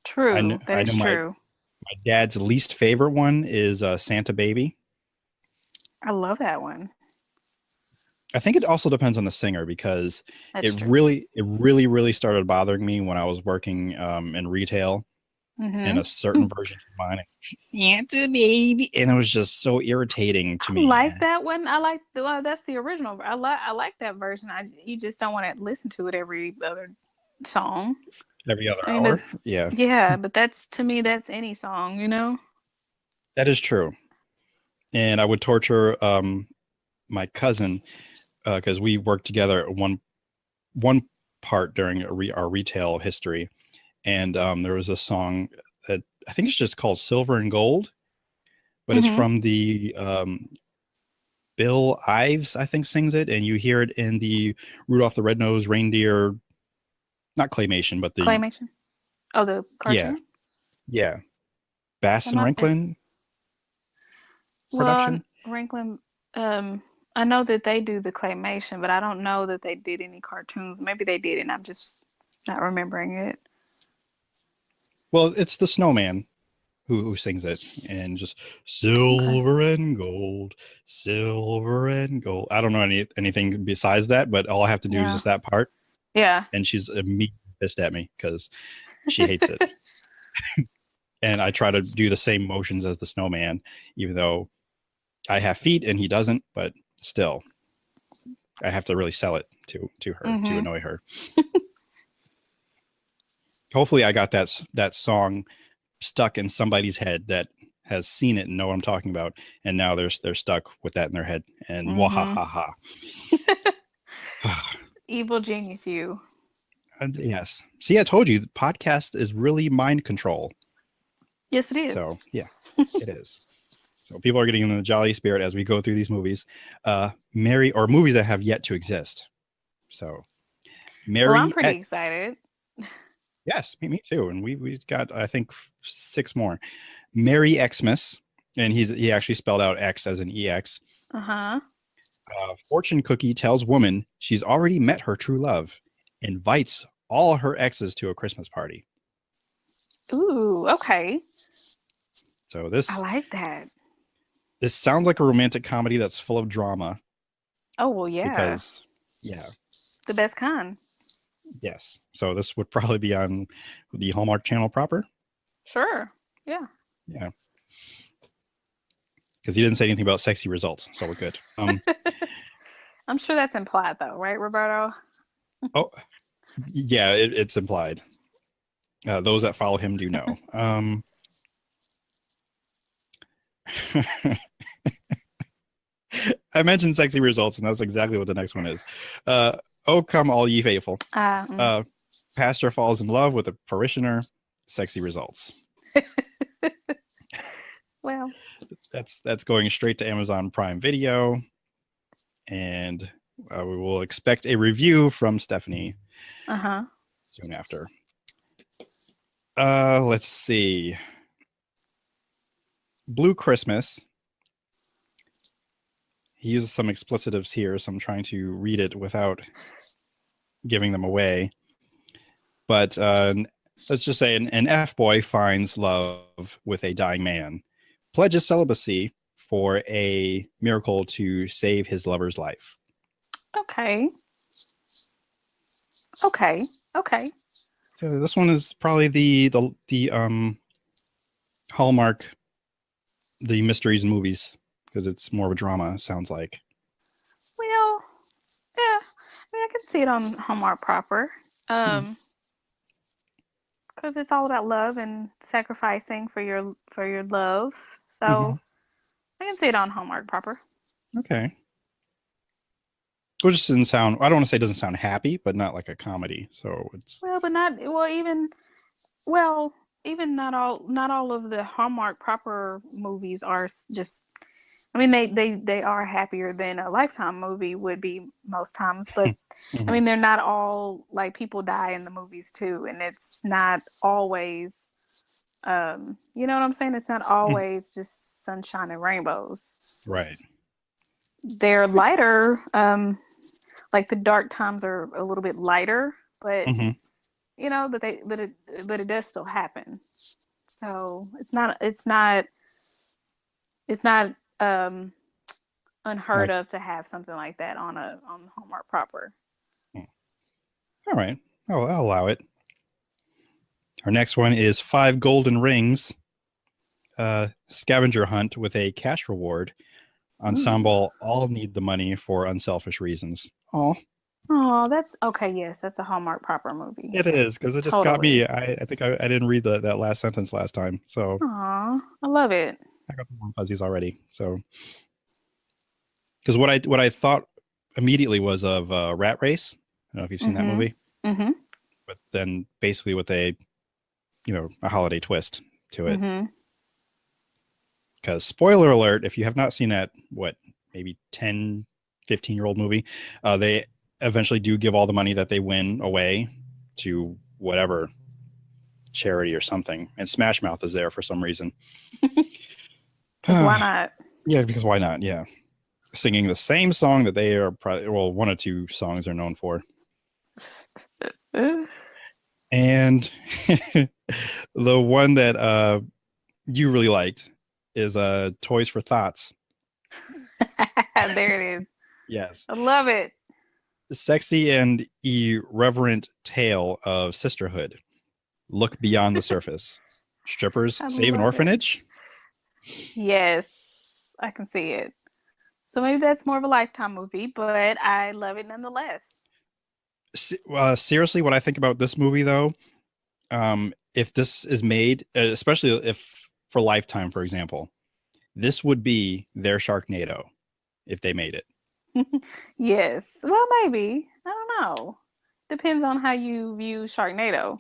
True, that is true. My dad's least favorite one is Santa Baby. I love that one. I think it also depends on the singer because it really started bothering me when I was working in retail. In a certain version of mine, Santa Baby, and it was just so irritating to me. I like that one. I like that's the original. I like that version. You just don't want to listen to it every other song. Every other hour. Yeah. Yeah, but to me that's any song, That is true. And I would torture my cousin because we worked together at one part during our retail history. And there was a song that I think it's just called Silver and Gold, but it's from the Bill Ives, I think, sings it. And you hear it in the Rudolph the Red-Nosed Reindeer, not claymation, but the claymation. Oh, the cartoon? Yeah. Bass and Rankin production. Well, Rankin, I know that they do the claymation, but I don't know that they did any cartoons. Maybe they did, and I'm just not remembering it. Well, it's the snowman who sings it, and just silver and gold, silver and gold. I don't know anything besides that, but all I have to do is just that part. Yeah. And she's immediately pissed at me because she hates it. And I try to do the same motions as the snowman, even though I have feet and he doesn't, but still, I have to really sell it to her to annoy her. Hopefully I got that song stuck in somebody's head that has seen it and know what I'm talking about. And now they're stuck with that in their head. And wahahaha. Evil genius, you. Yes. See, I told you the podcast is really mind control. Yes, it is. So, yeah, it is. So people are getting in the jolly spirit as we go through these movies. Movies that have yet to exist. So, I'm pretty excited. Yes, me too. And we've got, I think, 6 more. Merry Xmas, and he actually spelled out X as an EX. Fortune cookie tells woman she's already met her true love, invites all her exes to a Christmas party. Ooh, okay. So I like that. This sounds like a romantic comedy that's full of drama. Oh, well, yeah. Because, yeah. The best kind. Yes. So this would probably be on the Hallmark Channel proper? Sure. Yeah. Yeah. Because you didn't say anything about sexy results, so we're good. I'm sure that's implied, though, right, Roberto? Oh, yeah, it's implied. Those that follow him do know. I mentioned sexy results, and that's exactly what the next one is. Oh, come all ye faithful. Pastor falls in love with a parishioner. Sexy results. Well, that's going straight to Amazon Prime Video, and we will expect a review from Stephanie soon after. Let's see. Blue Christmas. He uses some explicitives here, so I'm trying to read it without giving them away. But let's just say an F-boy finds love with a dying man, pledges celibacy for a miracle to save his lover's life. Okay. So this one is probably the Hallmark, the mysteries and movies, because it's more of a drama, it sounds like. Well, yeah. I mean, I can see it on Hallmark proper. Because it's all about love and sacrificing for your love. So I can see it on Hallmark proper. Okay. Which just doesn't sound, I don't want to say it doesn't sound happy, but not like a comedy. So it's even not all of the Hallmark proper movies are just, I mean, they are happier than a Lifetime movie would be most times, but I mean, they're not all, like, people die in the movies too, and it's not always, you know what I'm saying? It's not always just sunshine and rainbows. Right. They're lighter, like the dark times are a little bit lighter, but you know, but it does still happen. So it's not unheard of to have something like that on Hallmark proper. All right. I'll allow it. Our next one is 5 Golden Rings, scavenger hunt with a cash reward. Ensemble all need the money for unselfish reasons. Oh, that's okay. Yes, that's a Hallmark proper movie. It is, because it just got me. I think I didn't read that last sentence last time. So I love it. I got the warm fuzzies already. So because what I thought immediately was of Rat Race. I don't know if you've seen that movie. But then basically with a holiday twist to it. Because spoiler alert, if you have not seen that, maybe 10, 15-year-old movie, they eventually do give all the money that they win away to whatever charity or something. And Smash Mouth is there for some reason. Why not? Yeah, because why not? Yeah. Singing the same song that they are probably, one or two songs they're known for. And the one that you really liked is Toys for Thoughts. There it is. Yes. I love it. Sexy and irreverent tale of sisterhood. Look beyond the surface. Strippers save an orphanage. Yes, I can see it. So maybe that's more of a Lifetime movie, but I love it nonetheless. Seriously, what I think about this movie, though, if this is made, especially if for Lifetime, for example, this would be their Sharknado if they made it. Yes. Well, maybe. I don't know. Depends on how you view Sharknado.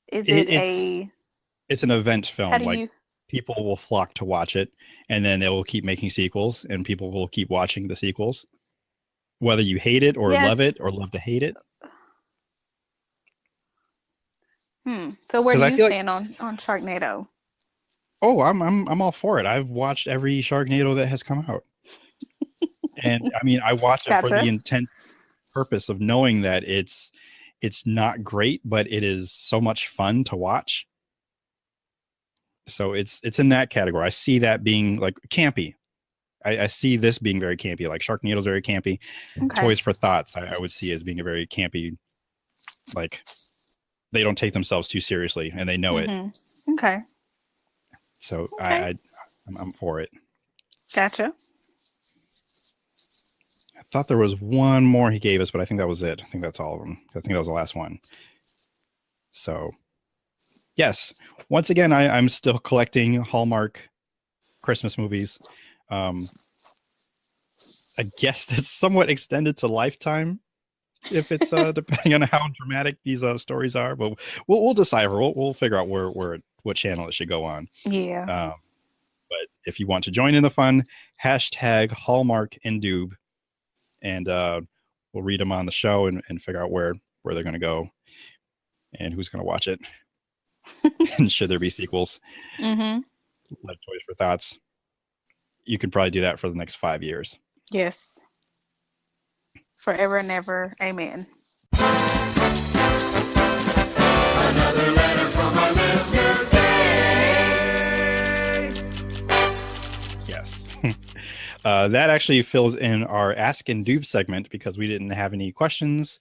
It's an event film. People will flock to watch it, and then they will keep making sequels, and people will keep watching the sequels, whether you hate it or love it or love to hate it. So where do you stand on Sharknado? Oh, I'm all for it. I've watched every Sharknado that has come out. And I mean, I watch it for the intent purpose of knowing that it's not great, but it is so much fun to watch. So it's in that category. I see that being like campy. I see this being very campy. Like Sharknado's very campy. Okay. Toys for Thoughts, I would see as being a very campy. Like they don't take themselves too seriously, and they know it. Okay. So I'm for it. Gotcha. I thought there was one more he gave us, but I think that was it. I think that's all of them. I think that was the last one. So, yes. Once again, I'm still collecting Hallmark Christmas movies. I guess that's somewhat extended to Lifetime, if it's depending on how dramatic these stories are. But we'll decipher. We'll figure out what channel it should go on. Yeah. But if you want to join in the fun, hashtag Hallmark Indoob, and we'll read them on the show and figure out where they're going to go and who's going to watch it. And should there be sequels, like Toys for Thoughts, you can probably do that for the next 5 years. Yes. Forever and ever. Amen. Another letter from our listener, Dave. Yes. That actually fills in our Ask Indoob segment because we didn't have any questions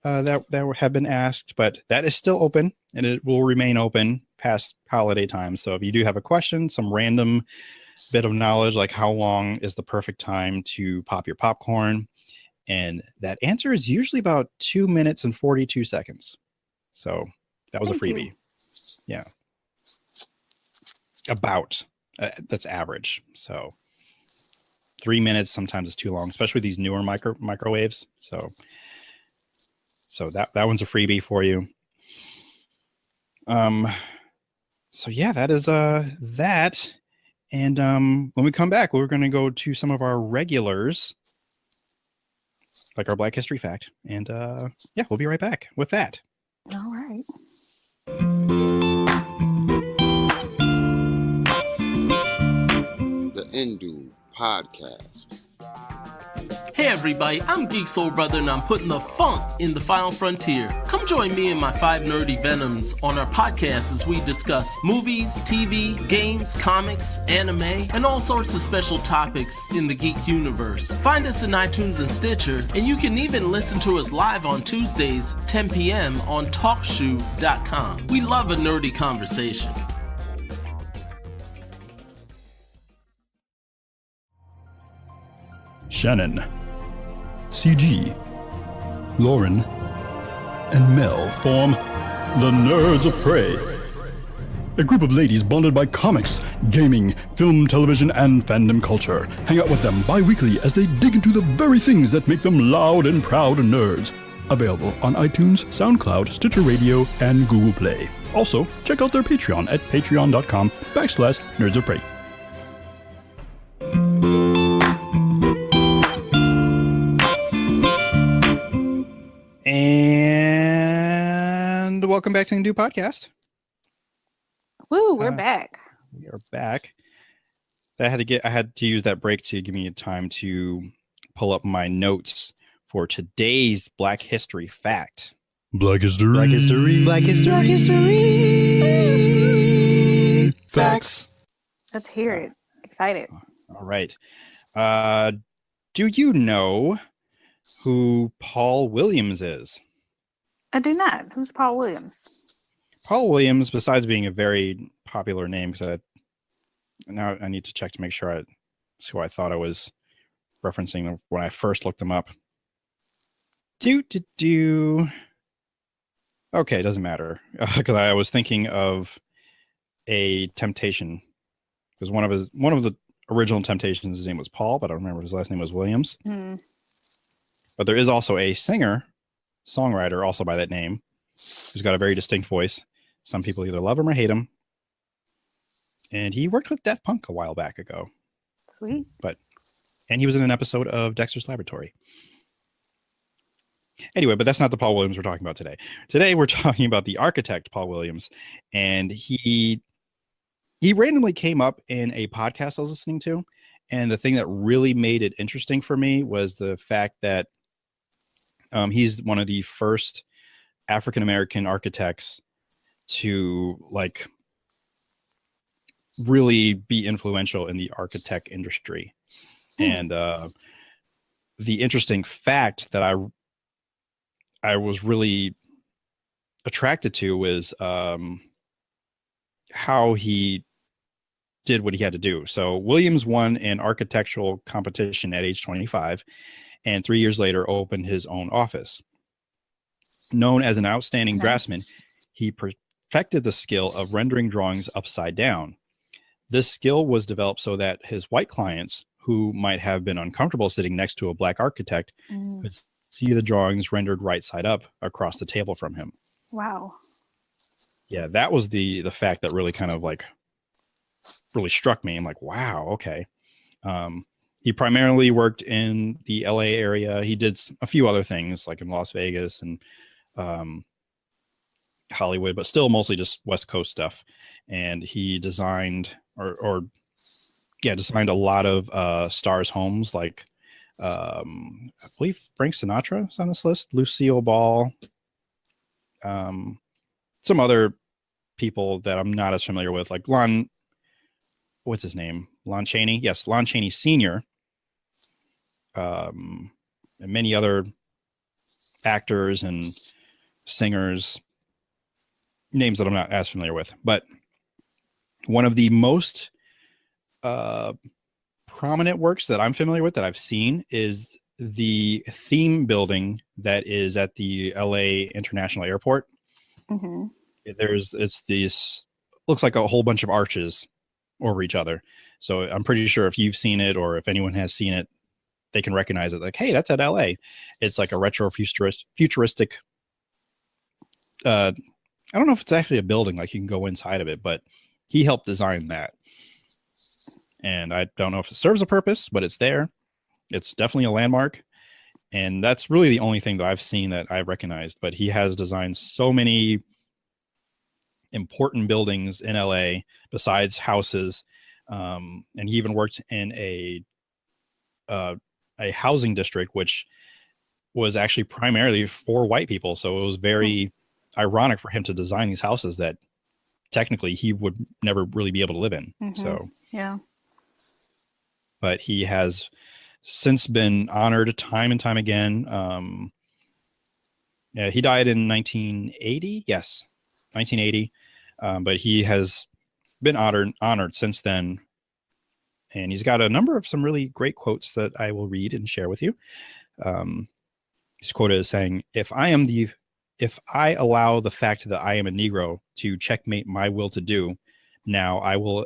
that have been asked, but that is still open and it will remain open past holiday time. So if you do have a question, some random bit of knowledge, like how long is the perfect time to pop your popcorn? And that answer is usually about 2 minutes and 42 seconds. So that was a freebie. Yeah. About. That's average. So 3 minutes sometimes is too long, especially these newer microwaves. So that one's a freebie for you. So yeah, that is that. And when we come back, we're going to go to some of our regulars, like our Black History Fact. And yeah, we'll be right back with that. All right. The Indoob Podcast. Hey everybody, I'm Geek Soul Brother and I'm putting the funk in the final frontier. Come join me and my 5 nerdy venoms on our podcast as we discuss movies, TV, games, comics, anime, and all sorts of special topics in the geek universe. Find us in iTunes and Stitcher, and you can even listen to us live on Tuesdays, 10 p.m. on TalkShoe.com. We love a nerdy conversation. Shannon, CG, Lauren, and Mel form the Nerds of Prey. A group of ladies bonded by comics, gaming, film, television, and fandom culture. Hang out with them bi-weekly as they dig into the very things that make them loud and proud nerds. Available on iTunes, SoundCloud, Stitcher Radio, and Google Play. Also, check out their Patreon at patreon.com/Nerds of Prey. And welcome back to the Indoob Podcast. Woo, we're back. We are back. I had to use that break to give me time to pull up my notes for today's Black History Fact. Black History. Black History. Black History. Black History. Facts. Let's hear it. Excited. All right. Do you know who Paul Williams is? I do not. Who's Paul Williams? Paul Williams, besides being a very popular name, because now I need to check to make sure it's who I thought I was referencing when I first looked them up. Okay, it doesn't matter, because I was thinking of a Temptation, because one of the original Temptations, his name was Paul, but I don't remember his last name was Williams. But there is also a singer, songwriter, also by that name, who's got a very distinct voice. Some people either love him or hate him. And he worked with Daft Punk a while back ago. Sweet. And he was in an episode of Dexter's Laboratory. Anyway, but that's not the Paul Williams we're talking about today. Today we're talking about the architect, Paul Williams. And he randomly came up in a podcast I was listening to. And the thing that really made it interesting for me was the fact that he's one of the first African-American architects to really be influential in the architect industry. And the interesting fact that I was really attracted to was how he did what he had to do. So Williams won an architectural competition at age 25, and 3 years later opened his own office. Known as an outstanding draftsman, he perfected the skill of rendering drawings upside down. This skill was developed so that his white clients, who might have been uncomfortable sitting next to a black architect, could see the drawings rendered right side up across the table from him. Wow. Yeah, that was the fact that really kind of like really struck me. I'm like, wow, okay. He primarily worked in the LA area. He did a few other things like in Las Vegas and Hollywood, but still mostly just West Coast stuff. And he designed designed a lot of stars' homes, like I believe Frank Sinatra is on this list, Lucille Ball, some other people that I'm not as familiar with, like what's his name? Lon Chaney. Yes, Lon Chaney Sr. And many other actors and singers, names that I'm not as familiar with. But one of the most prominent works that I'm familiar with that I've seen is the theme building that is at the LA International Airport. Mm-hmm. It's these, looks like a whole bunch of arches over each other. So I'm pretty sure if you've seen it or if anyone has seen it, they can recognize it. Like, hey, that's at LA. It's like a retro futuristic. I don't know if it's actually a building, like you can go inside of it, but he helped design that. And I don't know if it serves a purpose, but it's there. It's definitely a landmark. And that's really the only thing that I've seen that I've recognized. But he has designed so many important buildings in LA besides houses. And he even worked in a housing district, which was actually primarily for white people. So it was very ironic for him to design these houses that technically he would never really be able to live in. Mm-hmm. So, yeah. But he has since been honored time and time again. He died in 1980. Yes, 1980. But he has been honored since then. And he's got a number of some really great quotes that I will read and share with you. His quote is saying, if I allow the fact that I am a Negro to checkmate my will to do, now I will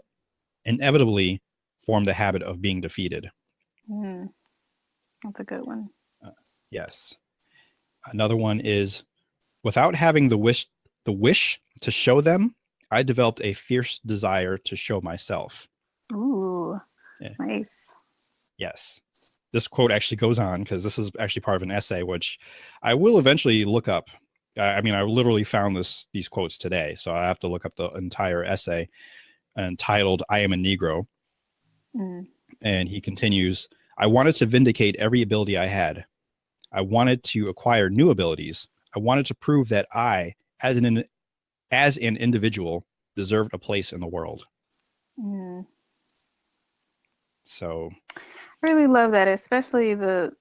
inevitably form the habit of being defeated. That's a good one. Yes. Another one is, without having the wish to show them, I developed a fierce desire to show myself. Ooh, nice. Yes. This quote actually goes on because this is actually part of an essay, which I will eventually look up. I mean, I literally found these quotes today, so I have to look up the entire essay entitled I Am a Negro. And he continues, I wanted to vindicate every ability I had. I wanted to acquire new abilities. I wanted to prove that I, as an individual, deserved a place in the world. So I really love that, especially the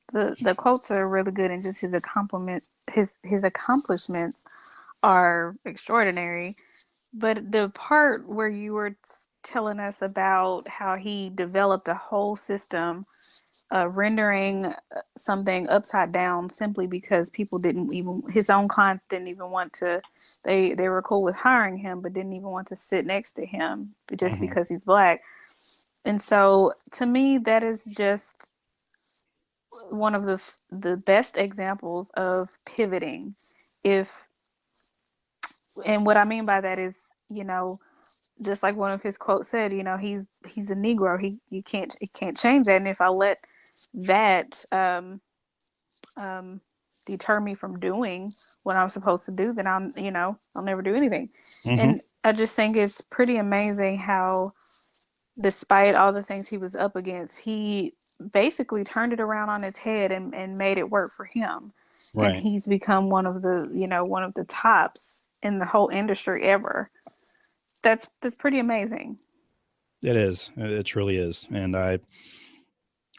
quotes are really good, and just his accomplishments are extraordinary. But the part where you were telling us about how he developed a whole system rendering something upside down simply because people his own clients didn't even want to, they were cool with hiring him, but didn't even want to sit next to him just because he's Black. And so to me, that is just one of the best examples of pivoting. And what I mean by that is, just like one of his quotes said, he's a Negro. He can't change that. And if I let that deter me from doing what I'm supposed to do, then I'll never do anything. And I just think it's pretty amazing how, despite all the things he was up against, he basically turned it around on its head and made it work for him. Right. And he's become one of the tops in the whole industry ever. That's pretty amazing. It is. It truly is. And I'm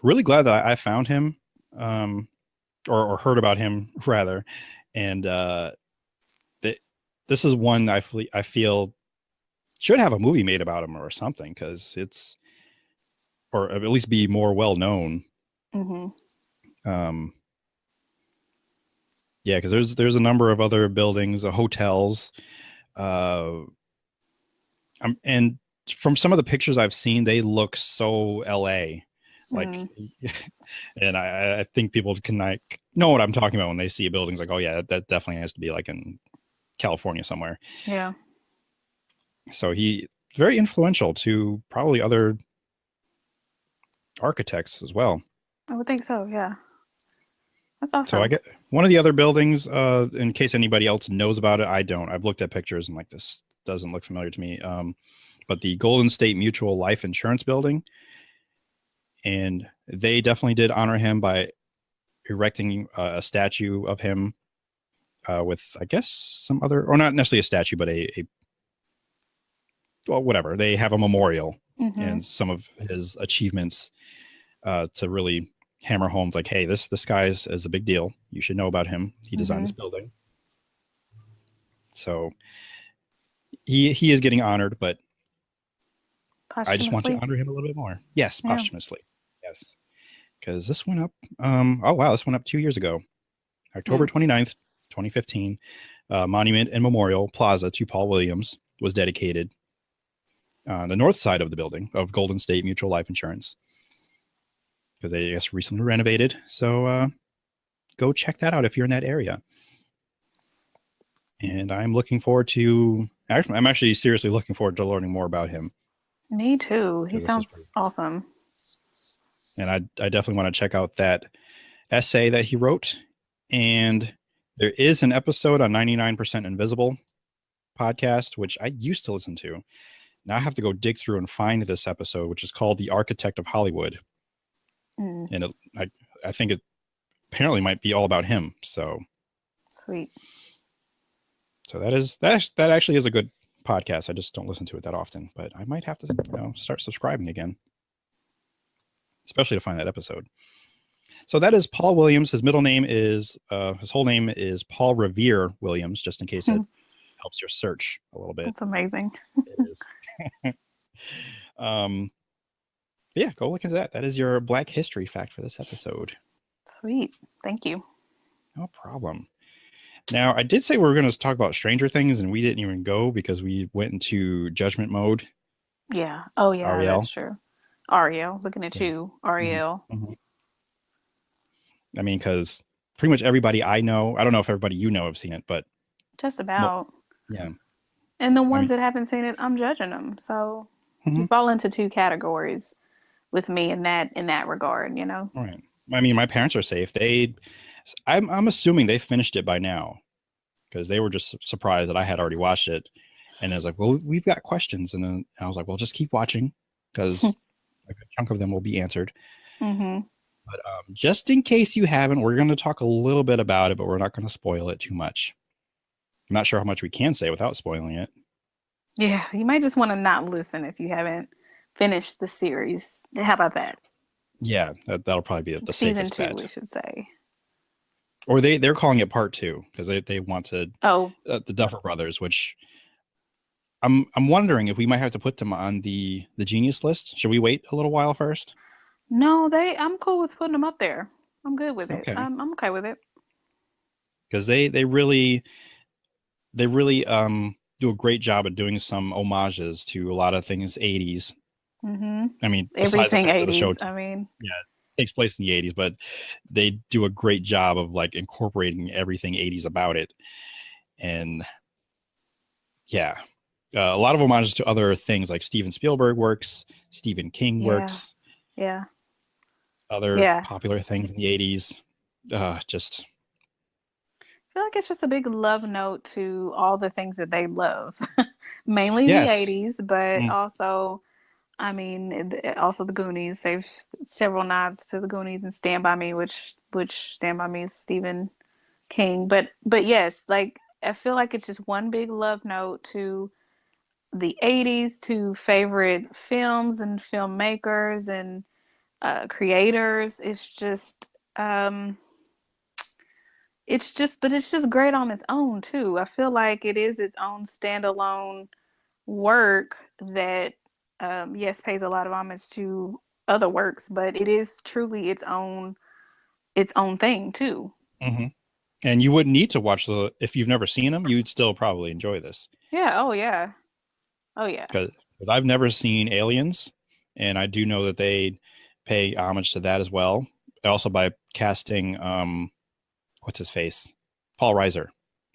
really glad that I found him, or heard about him rather. And this is one I feel should have a movie made about him or something, because it's, or at least be more well known. Mm-hmm. Yeah, because there's a number of other buildings, hotels, and from some of the pictures I've seen, they look so LA, like, and I think people can like know what I'm talking about when they see buildings. Like, oh yeah, that definitely has to be like in California somewhere. Yeah. So he's very influential to probably other architects as well. I would think so. Yeah. That's awesome. So I get one of the other buildings, in case anybody else knows about it. I don't. I've looked at pictures and like, this doesn't look familiar to me. But the Golden State Mutual Life Insurance Building, and they definitely did honor him by erecting a statue of him, with, I guess, some other, or not necessarily a statue, but well, whatever. They have a memorial and some of his achievements, to really hammer home, like, hey, this guy is a big deal. You should know about him. He designed this building. So he is getting honored, but I just want to honor him a little bit more. Yes, posthumously. Yes. Because this went up, this went up 2 years ago. October 29th, 2015. Monument and Memorial Plaza to Paul Williams was dedicated on the north side of the building of Golden State Mutual Life Insurance, because they, I guess, recently renovated. So go check that out if you're in that area. And I'm looking forward to, I'm actually seriously looking forward to learning more about him. Me too. He sounds awesome. And I definitely want to check out that essay that he wrote. And there is an episode on 99% Invisible podcast, which I used to listen to. Now I have to go dig through and find this episode, which is called The Architect of Hollywood. And I think it apparently might be all about him. So sweet. So that actually is a good podcast. I just don't listen to it that often, but I might have to start subscribing again, especially to find that episode. So that is Paul Williams. His middle name is his whole name is Paul Revere Williams, just in case it helps your search a little bit. That's amazing. It is. Yeah, go look into that. That is your Black History fact for this episode. Sweet. Thank you. No problem. Now, I did say we were going to talk about Stranger Things, and we didn't even go because we went into judgment mode. Yeah. Oh, yeah, Ariel. That's true. Ariel, looking at you, Ariel. I mean, because pretty much everybody I know, I don't know if everybody you know have seen it, but just about. Yeah. And the ones that haven't seen it, I'm judging them. So you fall into two categories with me in that regard, you know? Right. I mean, my parents are safe. I'm assuming they finished it by now, because they were just surprised that I had already watched it. And I was like, well, we've got questions. And then I was like, well, just keep watching, because a good chunk of them will be answered. But just in case you haven't, we're going to talk a little bit about it, but we're not going to spoil it too much. I'm not sure how much we can say without spoiling it. Yeah, you might just want to not listen if you haven't finished the series. How about that? Yeah, that'll probably be the season safest 2, bet. we should say. Or they're calling it part 2 because they wanted the Duffer Brothers, which I'm wondering if we might have to put them on the genius list. Should we wait a little while first? No, I'm cool with putting them up there. I'm good with it. Okay. I'm okay with it. Because they really do a great job of doing some homages to a lot of things 80s. I mean, everything 80s. Show, yeah, it takes place in the 80s, but they do a great job of like incorporating everything 80s about it. And yeah, a lot of homages to other things like Steven Spielberg works, Stephen King works. Yeah. Other popular things in the 80s. Just I feel like it's just a big love note to all the things that they love. Mainly the 80s, but also, I mean, also the Goonies. They've several nods to the Goonies and Stand By Me, which Stand By Me is Stephen King. But yes, like I feel like it's just one big love note to the 80s to favorite films and filmmakers and creators. But it's just great on its own too. I feel like it is its own standalone work that, yes, pays a lot of homage to other works, but it is truly its own thing too. Mm-hmm. And you wouldn't need to watch if you've never seen them, you'd still probably enjoy this. Yeah. Oh yeah. Oh yeah. Because I've never seen Aliens, and I do know that they pay homage to that as well. Also by casting, what's his face, Paul Reiser,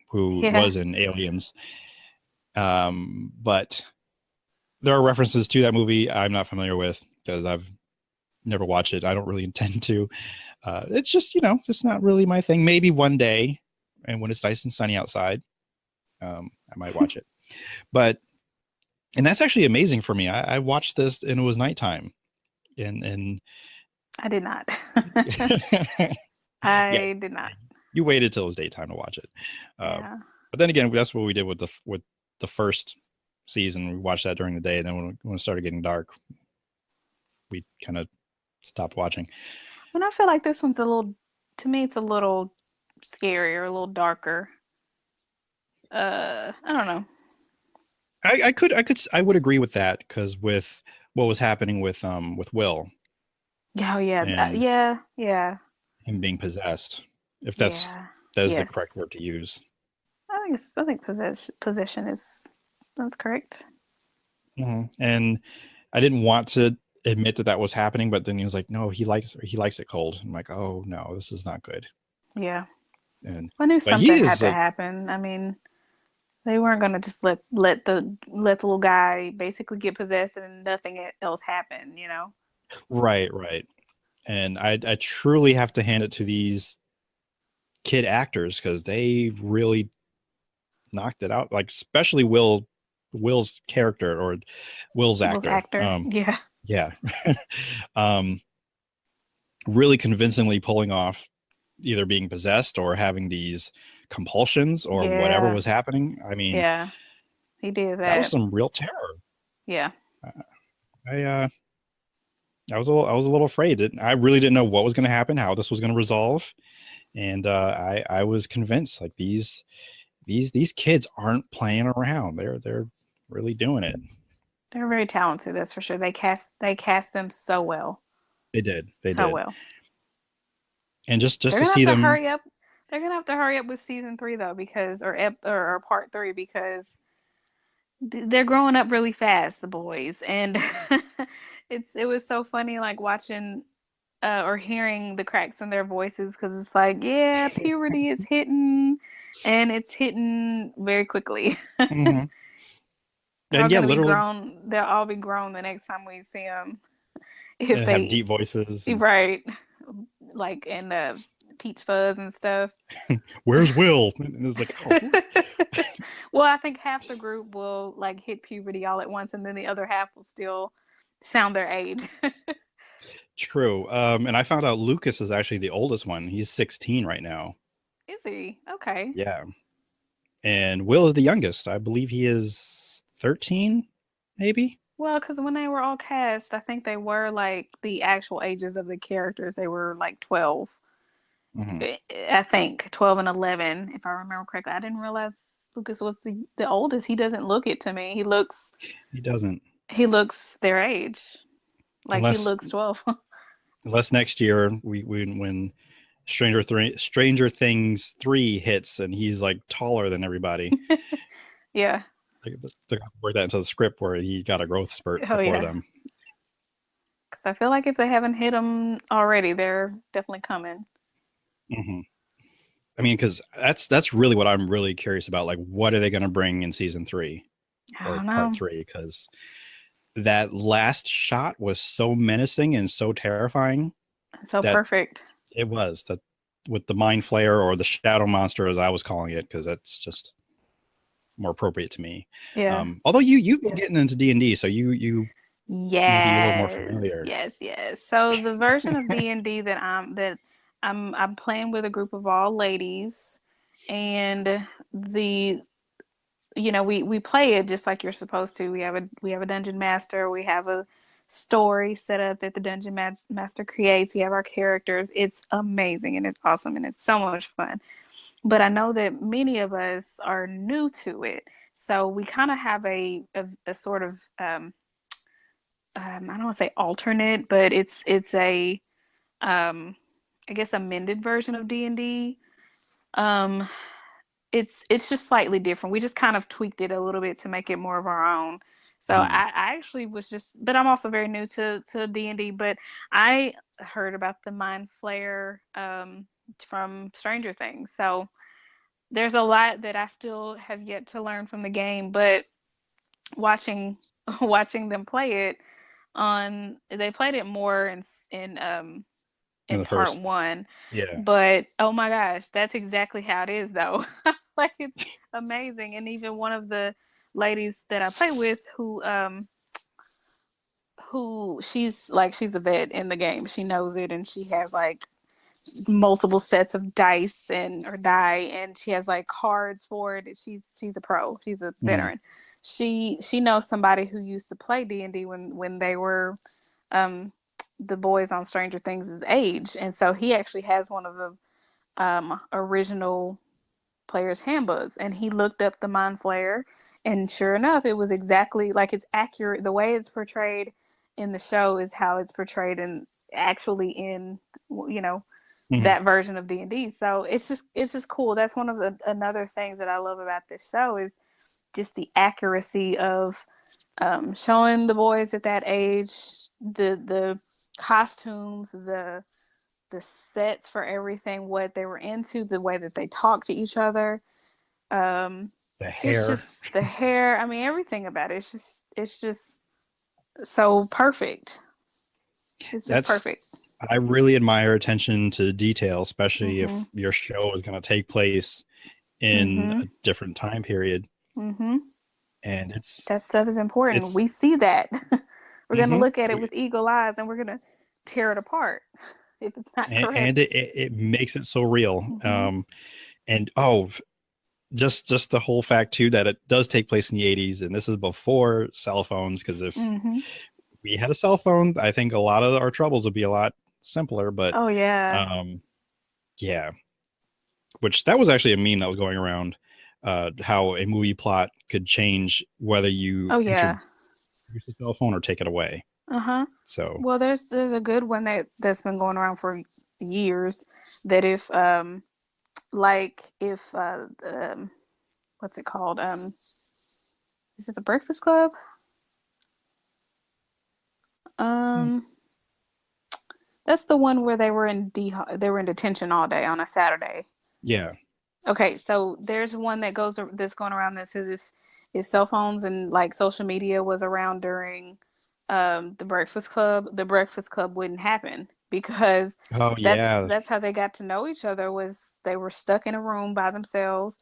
who was in Aliens. But there are references to that movie I'm not familiar with because I've never watched it. I don't really intend to. It's just, just not really my thing. Maybe one day, and when it's nice and sunny outside, I might watch it. And that's actually amazing for me. I watched this and it was nighttime. And I did not. I did not. You waited till it was daytime to watch it. But then again, that's what we did with the first season. We watched that during the day, and then when it started getting dark, we kind of stopped watching. And I feel like this one's to me, it's a little scarier, a little darker. I don't know. I would agree with that, because with what was happening with Will. Oh yeah, yeah. Him being possessed, if that is the correct word to use. I think possession that's correct. Mm-hmm. And I didn't want to admit that was happening, but then he was like, "No, he likes it cold." I'm like, "Oh no, this is not good." Yeah. And I knew something had to happen. I mean, they weren't gonna just let the little guy basically get possessed and nothing else happen, Right. And I truly have to hand it to these kid actors, because they really knocked it out. Like, especially Will's character, or Will's actor. Yeah. Really convincingly pulling off either being possessed or having these compulsions or whatever was happening. I mean, he did that. That was some real terror. Yeah. I was a little afraid. I really didn't know what was going to happen, how this was going to resolve, and I was convinced, like, these kids aren't playing around. They're really doing it. They're very talented, that's for sure. They cast them so well. They did. Well. And just to see them hurry up. They're gonna have to hurry up with season 3 though, because or part 3, because they're growing up really fast, the boys, and it was so funny, like, watching or hearing the cracks in their voices, because it's like, puberty is hitting, and it's hitting very quickly. Mm-hmm. And literally, they'll all be grown the next time we see them. If they have deep voices, right? Like in the Peach Fuzz and stuff. Where's Will? And it's like, oh. Well, I think half the group will like hit puberty all at once, and then the other half will still sound their age. True. And I found out Lucas is actually the oldest one. He's 16 right now. Is he? Okay. Yeah. And Will is the youngest. I believe he is 13, maybe. Well, because when they were all cast, I think they were like the actual ages of the characters. They were like 12. Mm-hmm. I think 12 and 11, if I remember correctly. I didn't realize Lucas was the oldest. He doesn't look it to me. He doesn't. He looks their age. Like, he looks 12. Unless next year when Stranger Things 3 hits and he's like taller than everybody. Yeah. They're going to work that into the script where he got a growth spurt before them. Because I feel like if they haven't hit him already, they're definitely coming. Mm-hmm. I mean, because that's really what I'm really curious about. Like, what are they going to bring in season 3 or part 3? Because that last shot was so menacing and so terrifying. So perfect. It was that with the mind flayer, or the shadow monster, as I was calling it, because that's just more appropriate to me. Yeah. Although you've been getting into D&D, so you may be a little more familiar. Yes. So the version of D&D that I'm playing with a group of all ladies, and the we play it just like you're supposed to. We have a dungeon master. We have a story set up that the dungeon master creates. We have our characters. It's amazing and it's awesome and it's so much fun. But I know that many of us are new to it, so we kind of have a sort of I don't want to say alternate, but it's a I guess amended version of D&D. Um, it's just slightly different. We just kind of tweaked it a little bit to make it more of our own. So I actually was just, but I'm also very new to D&D. But I heard about the Mind Flayer from Stranger Things. So there's a lot that I still have yet to learn from the game. But watching them play it they played it more in part first. 1. Yeah. But oh my gosh, that's exactly how it is though. Like it's amazing. And even one of the ladies that I play with who she's a vet in the game. She knows it and she has like multiple sets of dice or die, and she has like cards for it. She's a pro. She's a veteran. She knows somebody who used to play D&D when they were the boys on Stranger Things' age, and so he actually has one of the original player's handbooks, and he looked up the Mind Flayer, and sure enough, it was exactly like it's accurate. The way it's portrayed in the show is how it's portrayed in that version of D&D. So it's just cool. That's one of the another things that I love about this show is just the accuracy of showing the boys at that age the costumes, the sets for everything, what they were into, the way that they talk to each other. The hair. It's just the hair. I mean, everything about it. It's just so perfect. It's just perfect. I really admire attention to detail, especially if your show is going to take place in a different time period. And that stuff is important. We see that. We're going to look at it with eagle eyes, and we're going to tear it apart if it's not correct. And it makes it so real. And just the whole fact too that it does take place in the 80s, and this is before cell phones. Because if we had a cell phone, I think a lot of our troubles would be a lot simpler. But which that was actually a meme that was going around, how a movie plot could change whether you use a cell phone or take it away. So well, there's a good one that's been going around for years, that if what's it called, is it The Breakfast Club? That's the one where they were in detention all day on a Saturday. Yeah. Okay, so there's one that's going around that says if cell phones and like social media was around during the Breakfast Club wouldn't happen, because that's how they got to know each other, was they were stuck in a room by themselves,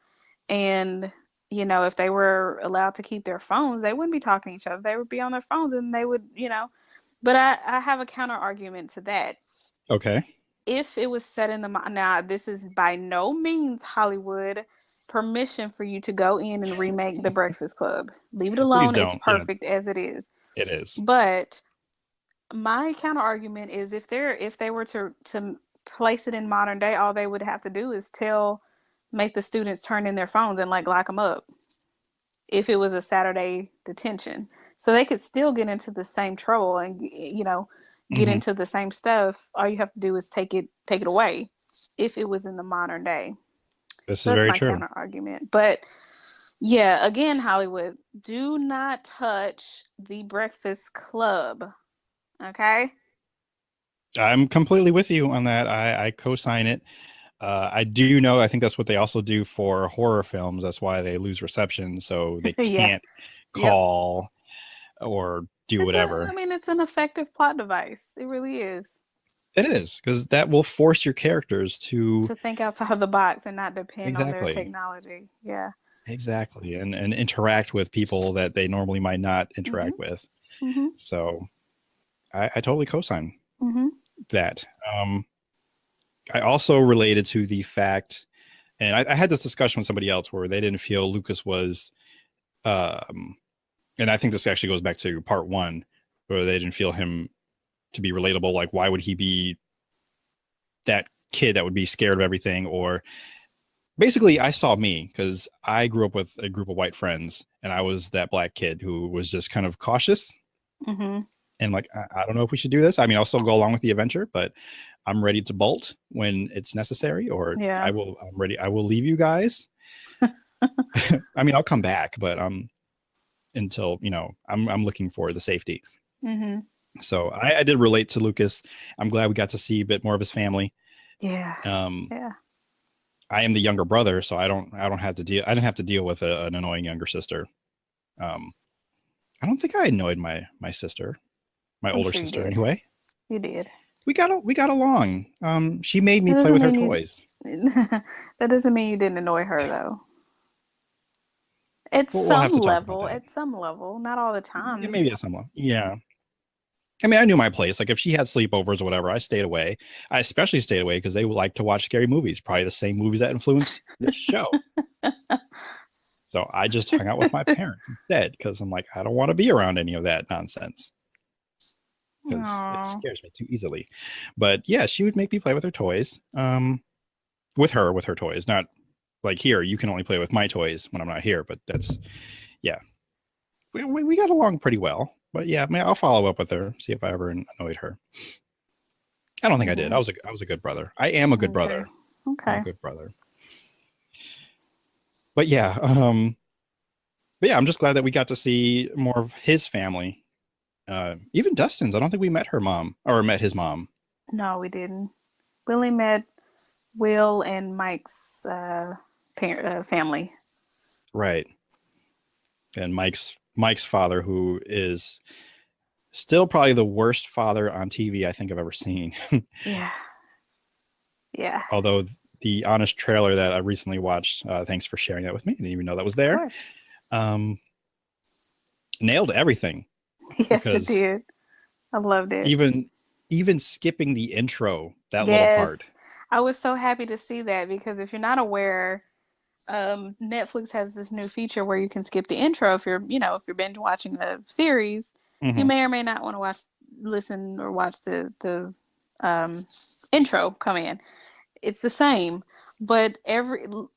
and if they were allowed to keep their phones, they wouldn't be talking to each other. They would be on their phones, and they would but I have a counter argument to that. Okay. If it was set in now, this is by no means Hollywood permission for you to go in and remake The Breakfast Club. Leave it alone. It's perfect as it is. It is. But my counter argument is if they were to place it in modern day, all they would have to do is make the students turn in their phones and like lock them up. If it was a Saturday detention, so they could still get into the same trouble and get into the same stuff. All you have to do is take it away. If it was in the modern day, this is very true. Counter argument, but yeah, again, Hollywood, do not touch The Breakfast Club. Okay. I'm completely with you on that. I co-sign it. I do know. I think that's what they also do for horror films. That's why they lose reception, so they can't call or do whatever. It's an effective plot device. It really is. It is, because that will force your characters to think outside of the box and not depend on their technology. Yeah. Exactly, and interact with people that they normally might not interact with. So, I totally co-sign that. I also related to the fact, and I had this discussion with somebody else where they didn't feel Lucas was and I think this actually goes back to part 1, where they didn't feel him to be relatable. Like, why would he be that kid that would be scared of everything? Or basically, I saw me, because I grew up with a group of white friends, and I was that black kid who was just kind of cautious. Mm-hmm. And like, I don't know if we should do this. I mean, I'll still go along with the adventure, but I'm ready to bolt when it's necessary, or I'm ready. I will leave you guys. I mean, I'll come back, but until, I'm looking for the safety. Mm-hmm. So I did relate to Lucas. I'm glad we got to see a bit more of his family. Yeah. Yeah. I am the younger brother, so I didn't have to deal with an annoying younger sister. I don't think I annoyed my sister, my older sister anyway. You did. We got along. She made me play with her toys. That doesn't mean you didn't annoy her, though. At some level, not all the time. Yeah, maybe at some level. Yeah. I mean, I knew my place. Like, if she had sleepovers or whatever, I stayed away. I especially stayed away because they like to watch scary movies, probably the same movies that influence this show. So I just hung out with my parents instead, because I'm like, I don't want to be around any of that nonsense, because it scares me too easily. But yeah, she would make me play with her toys. With her toys, not like, here, you can only play with my toys when I'm not here. But that's, yeah. We got along pretty well. But yeah, I mean, I'll follow up with her, see if I ever annoyed her. I don't think I did. I was a good brother. I am a good brother. Okay. I'm a good brother. But yeah, I'm just glad that we got to see more of his family. Even Dustin's. I don't think we met her mom, or met his mom. No, we didn't. We only met Will and Mike's family. Right. And Mike's father, who is still probably the worst father on TV I think I've ever seen. Yeah. Although the honest trailer that I recently watched, thanks for sharing that with me. I didn't even know that was there. Nailed everything. Yes, it did. I loved it. Even skipping the intro, that little part. I was so happy to see that, because if you're not aware, Netflix has this new feature where you can skip the intro if you're binge watching the series. Mm-hmm. You may or may not want to listen or watch the intro come in. It's the same, but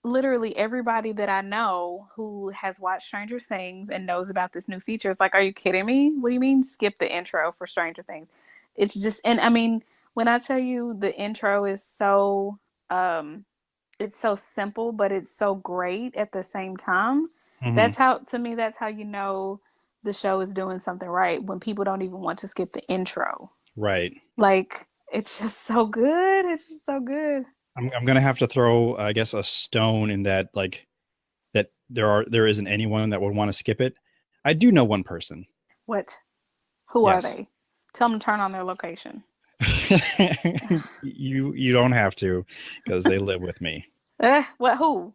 literally everybody that I know who has watched Stranger Things and knows about this new feature is like, "Are you kidding me? What do you mean skip the intro for Stranger Things?" It's just, and I mean, when I tell you the intro is so it's so simple, but it's so great at the same time. Mm-hmm. That's how you know the show is doing something right, when people don't even want to skip the intro. Right. Like, it's just so good. It's just so good. I'm gonna have to throw, I guess, a stone in that, like, that there isn't anyone that would want to skip it. I do know one person. What? Who are they? Tell them to turn on their location. You don't have to, because they live with me. What? Who?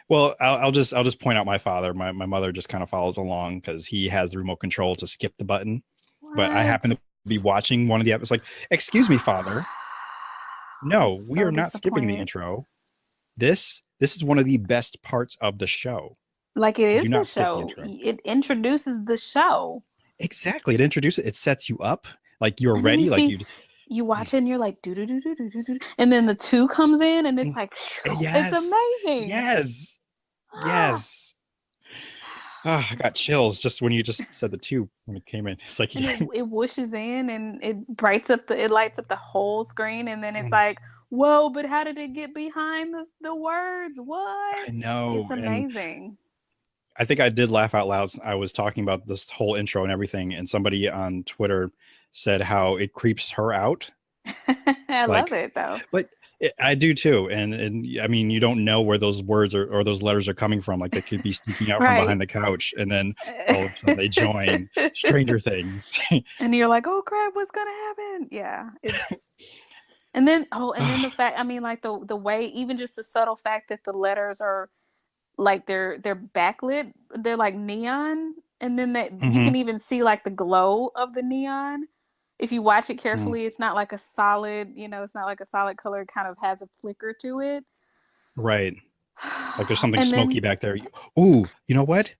Well, I'll just point out my father. My mother just kind of follows along because he has the remote control to skip the button. What? But I happen to be watching one of the episodes. Like, excuse me, father. No, we are not skipping the intro. This is one of the best parts of the show. Like, it is the show. It introduces the show. Exactly. It introduces. It sets you up. Like, you're ready. Like, you watch it and you're like, do do do do do do, and then the 2 comes in and it's like, yes, it's amazing. Yes. Oh, I got chills just when you just said the 2 when it came in. It's like, it whooshes in and it lights up the whole screen, and then it's like, whoa! But how did it get behind the words? What? I know. It's amazing. I think I did laugh out loud. I was talking about this whole intro and everything, and somebody on Twitter said how it creeps her out. I love it, though. But I do too, and I mean, you don't know where those words or those letters are coming from. Like, they could be sneaking out from behind the couch, and then all of a sudden they join Stranger Things. And you're like, oh crap, what's gonna happen? Yeah. And then the fact, I mean, like, the way, even just the subtle fact that the letters are like, they're backlit, they're like neon, and then that you can even see like the glow of the neon. If you watch it carefully, it's not like a solid, it's not like a solid color. It kind of has a flicker to it. Right. Like there's something smoky back there. Ooh, you know what?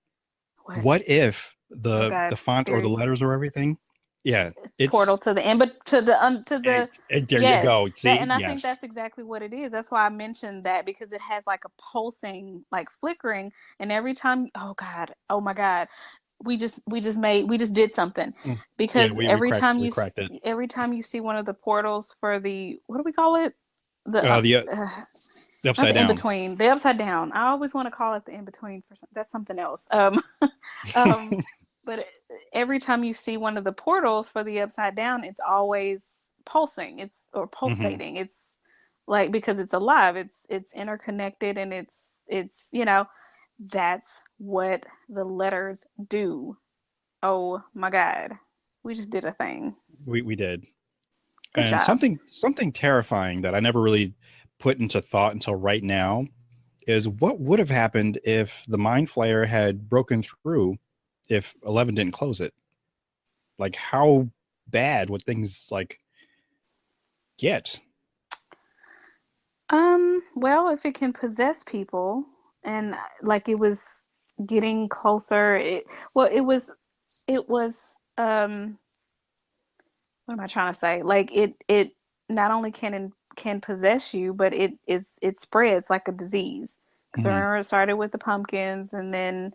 What if the font or the letters or everything? Yeah, it's portal to the end, but to the there you go. See, and I think that's exactly what it is. That's why I mentioned that, because it has like a pulsing, like flickering, and every time, oh my god, we just did something, because every time you see one of the portals for the, what do we call it? The upside down. In between, the upside down. I always want to call it the in between that's something else. But every time you see one of the portals for the upside down, it's always pulsing. Or pulsating. It's like, because it's alive. It's interconnected, and it's that's what the letters do. Oh my God, we just did a thing. We did. Good and job. something terrifying that I never really put into thought until right now is what would have happened if the Mind Flayer had broken through if 11 didn't close it. Like, how bad would things like get? Well, if it can possess people, and like it was getting closer, it was what am I trying to say? Like it not only can possess you, but it spreads like a disease. Because I remember it started with the pumpkins, and then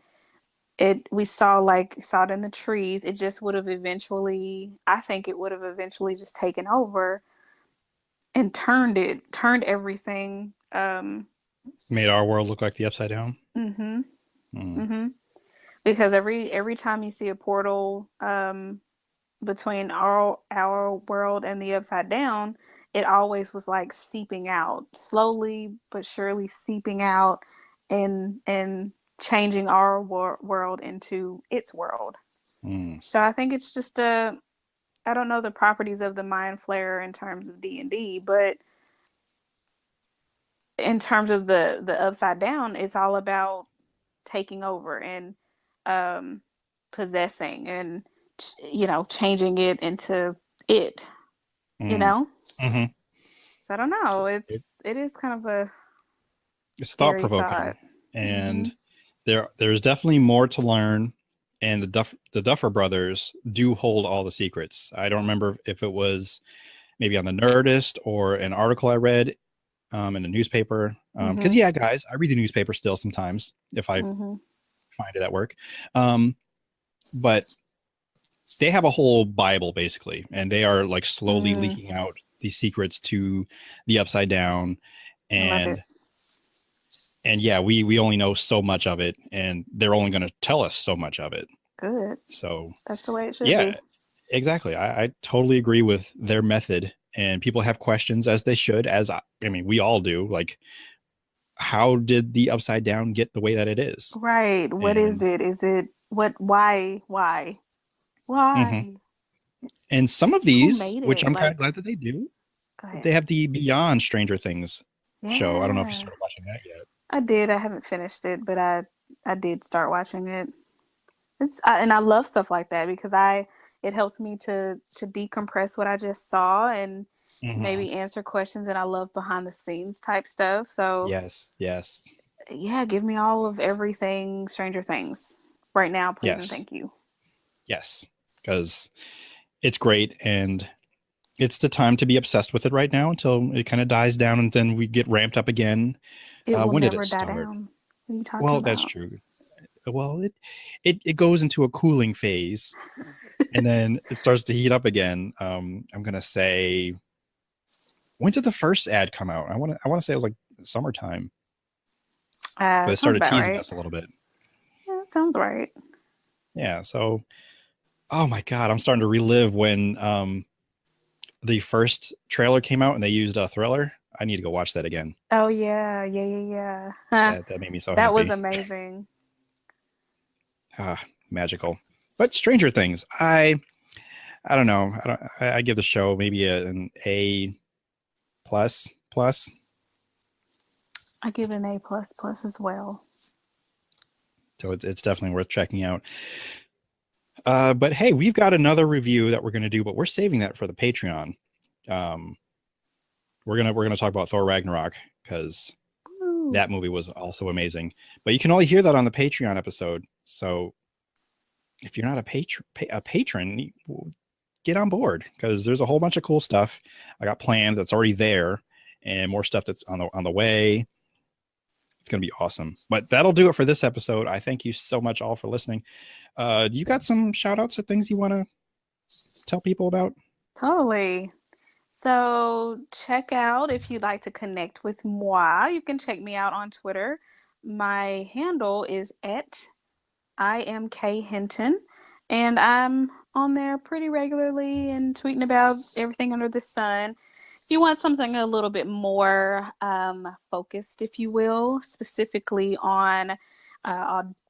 we saw it in the trees. It just would have eventually, I think it would have eventually just taken over and turned everything. Made our world look like the upside down. Because every time you see a portal between our world and the upside down, it always was like seeping out, slowly but surely seeping out, and changing our world into its world. So I think it's just I don't know the properties of the Mind Flayer in terms of D&D, but in terms of the upside down, it's all about taking over and possessing, and changing it into it. So I don't know. It is kind of it's thought provoking, and there's definitely more to learn. And the Duffer Brothers do hold all the secrets. I don't remember if it was maybe on the Nerdist or an article I read in a newspaper. Because guys, I read the newspaper still sometimes if I find it at work. But they have a whole Bible basically, and they are like slowly leaking out these secrets to the upside down, and we only know so much of it, and they're only going to tell us so much of it. Good. So that's the way it should be. Exactly. I totally agree with their method, and people have questions, as they should, we all do. Like, how did the upside down get the way that it is? Right. What is it? Is it why? And some of these, which I'm kind of glad that they do, they have the Beyond Stranger Things show. I don't know if you started watching that yet. I did. I haven't finished it, but I did start watching it. And I love stuff like that, because it helps me to decompress what I just saw, and maybe answer questions. And I love behind the scenes type stuff. So yes. Yeah, give me all of everything Stranger Things right now, please, and thank you. Yes, because it's great, and it's the time to be obsessed with it right now until it kind of dies down, and then we get ramped up again. It will when never did it die start? down. What are you talking Well, about? that's true. Well, it goes into a cooling phase, and then it starts to heat up again. I'm gonna say, when did the first ad come out? I want to say it was like summertime. But it started teasing us a little bit. Yeah, that sounds right. Yeah. So, oh my God, I'm starting to relive when the first trailer came out and they used a Thriller. I need to go watch that again. Oh yeah. That made me so happy. That was amazing. Magical. But Stranger Things, I don't know. I give the show maybe an A++. I give it an A++ as well. So it's definitely worth checking out. But hey, we've got another review that we're going to do, but we're saving that for the Patreon. We're gonna talk about Thor Ragnarok, because That movie was also amazing. But you can only hear that on the Patreon episode. So if you're not a patron, get on board, because there's a whole bunch of cool stuff I got planned that's already there, and more stuff that's on the way. It's going to be awesome. But that'll do it for this episode. I thank you so much all for listening. You got some shout outs or things you want to tell people about? Totally. So check out, if you'd like to connect with moi, you can check me out on Twitter. My handle is @IamKHinton, and I'm on there pretty regularly and tweeting about everything under the sun. If you want something a little bit more focused, if you will, specifically on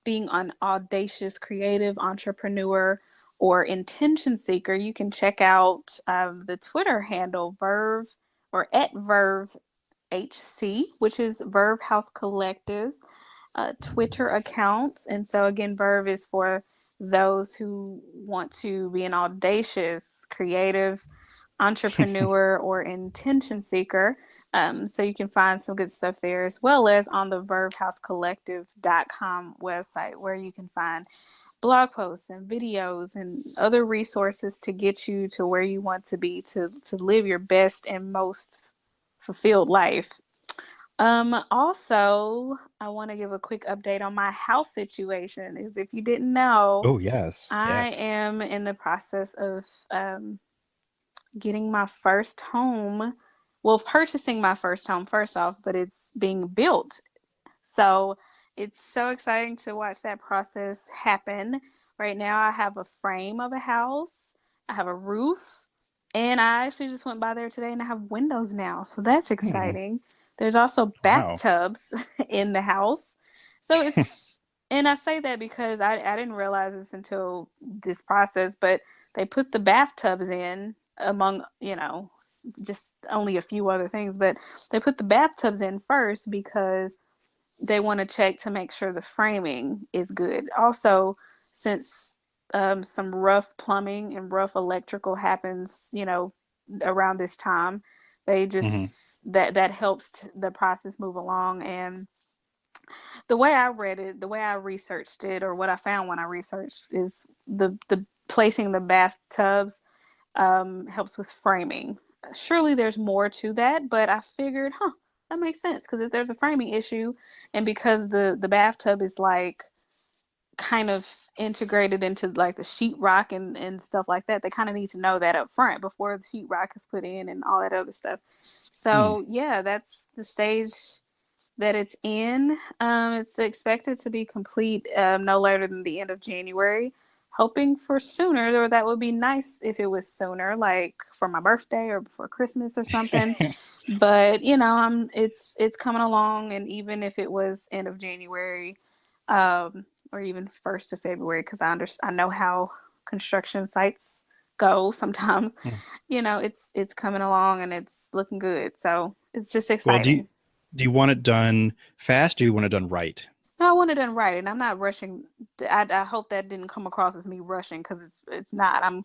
being an audacious creative entrepreneur or intention seeker, you can check out the Twitter handle Verve, or @VerveHC, which is Verve House Collective's Twitter account. And so again, Verve is for those who want to be an audacious creative entrepreneur or intention seeker. So you can find some good stuff there, as well as on the vervehousecollective.com website, where you can find blog posts and videos and other resources to get you to where you want to be, to live your best and most fulfilled life. Also, I want to give a quick update on my house situation. Is, if you didn't know, I am in the process of getting my first home. Well, purchasing my first home first off, but it's being built. So it's so exciting to watch that process happen. Right now, I have a frame of a house, I have a roof, and I actually just went by there today and I have windows now. So that's exciting. There's also bathtubs in the house. So it's, and I say that because I didn't realize this until this process, but they put the bathtubs in among, just only a few other things, but they put the bathtubs in first because they want to check to make sure the framing is good. Also, since some rough plumbing and rough electrical happens, around this time, they just, that helps the process move along. And the way I read it, the way I researched it, or what I found when I researched, is the placing the bathtubs helps with framing. Surely there's more to that, but I figured, that makes sense, because if there's a framing issue, and because the bathtub is like kind of integrated into like the sheetrock and stuff like that, they kind of need to know that up front before the sheetrock is put in and all that other stuff. So yeah, that's the stage that it's in. It's expected to be complete no later than the end of January. Hoping for sooner, or that would be nice if it was sooner, like for my birthday or before Christmas or something. But it's coming along, and even if it was end of January, or even 1st of February, because I know how construction sites go sometimes. It's coming along and it's looking good, so it's just exciting. Well, do you want it done fast? Do you want it done right? No, I want it done right, and I'm not rushing. I hope that didn't come across as me rushing, because it's not. I'm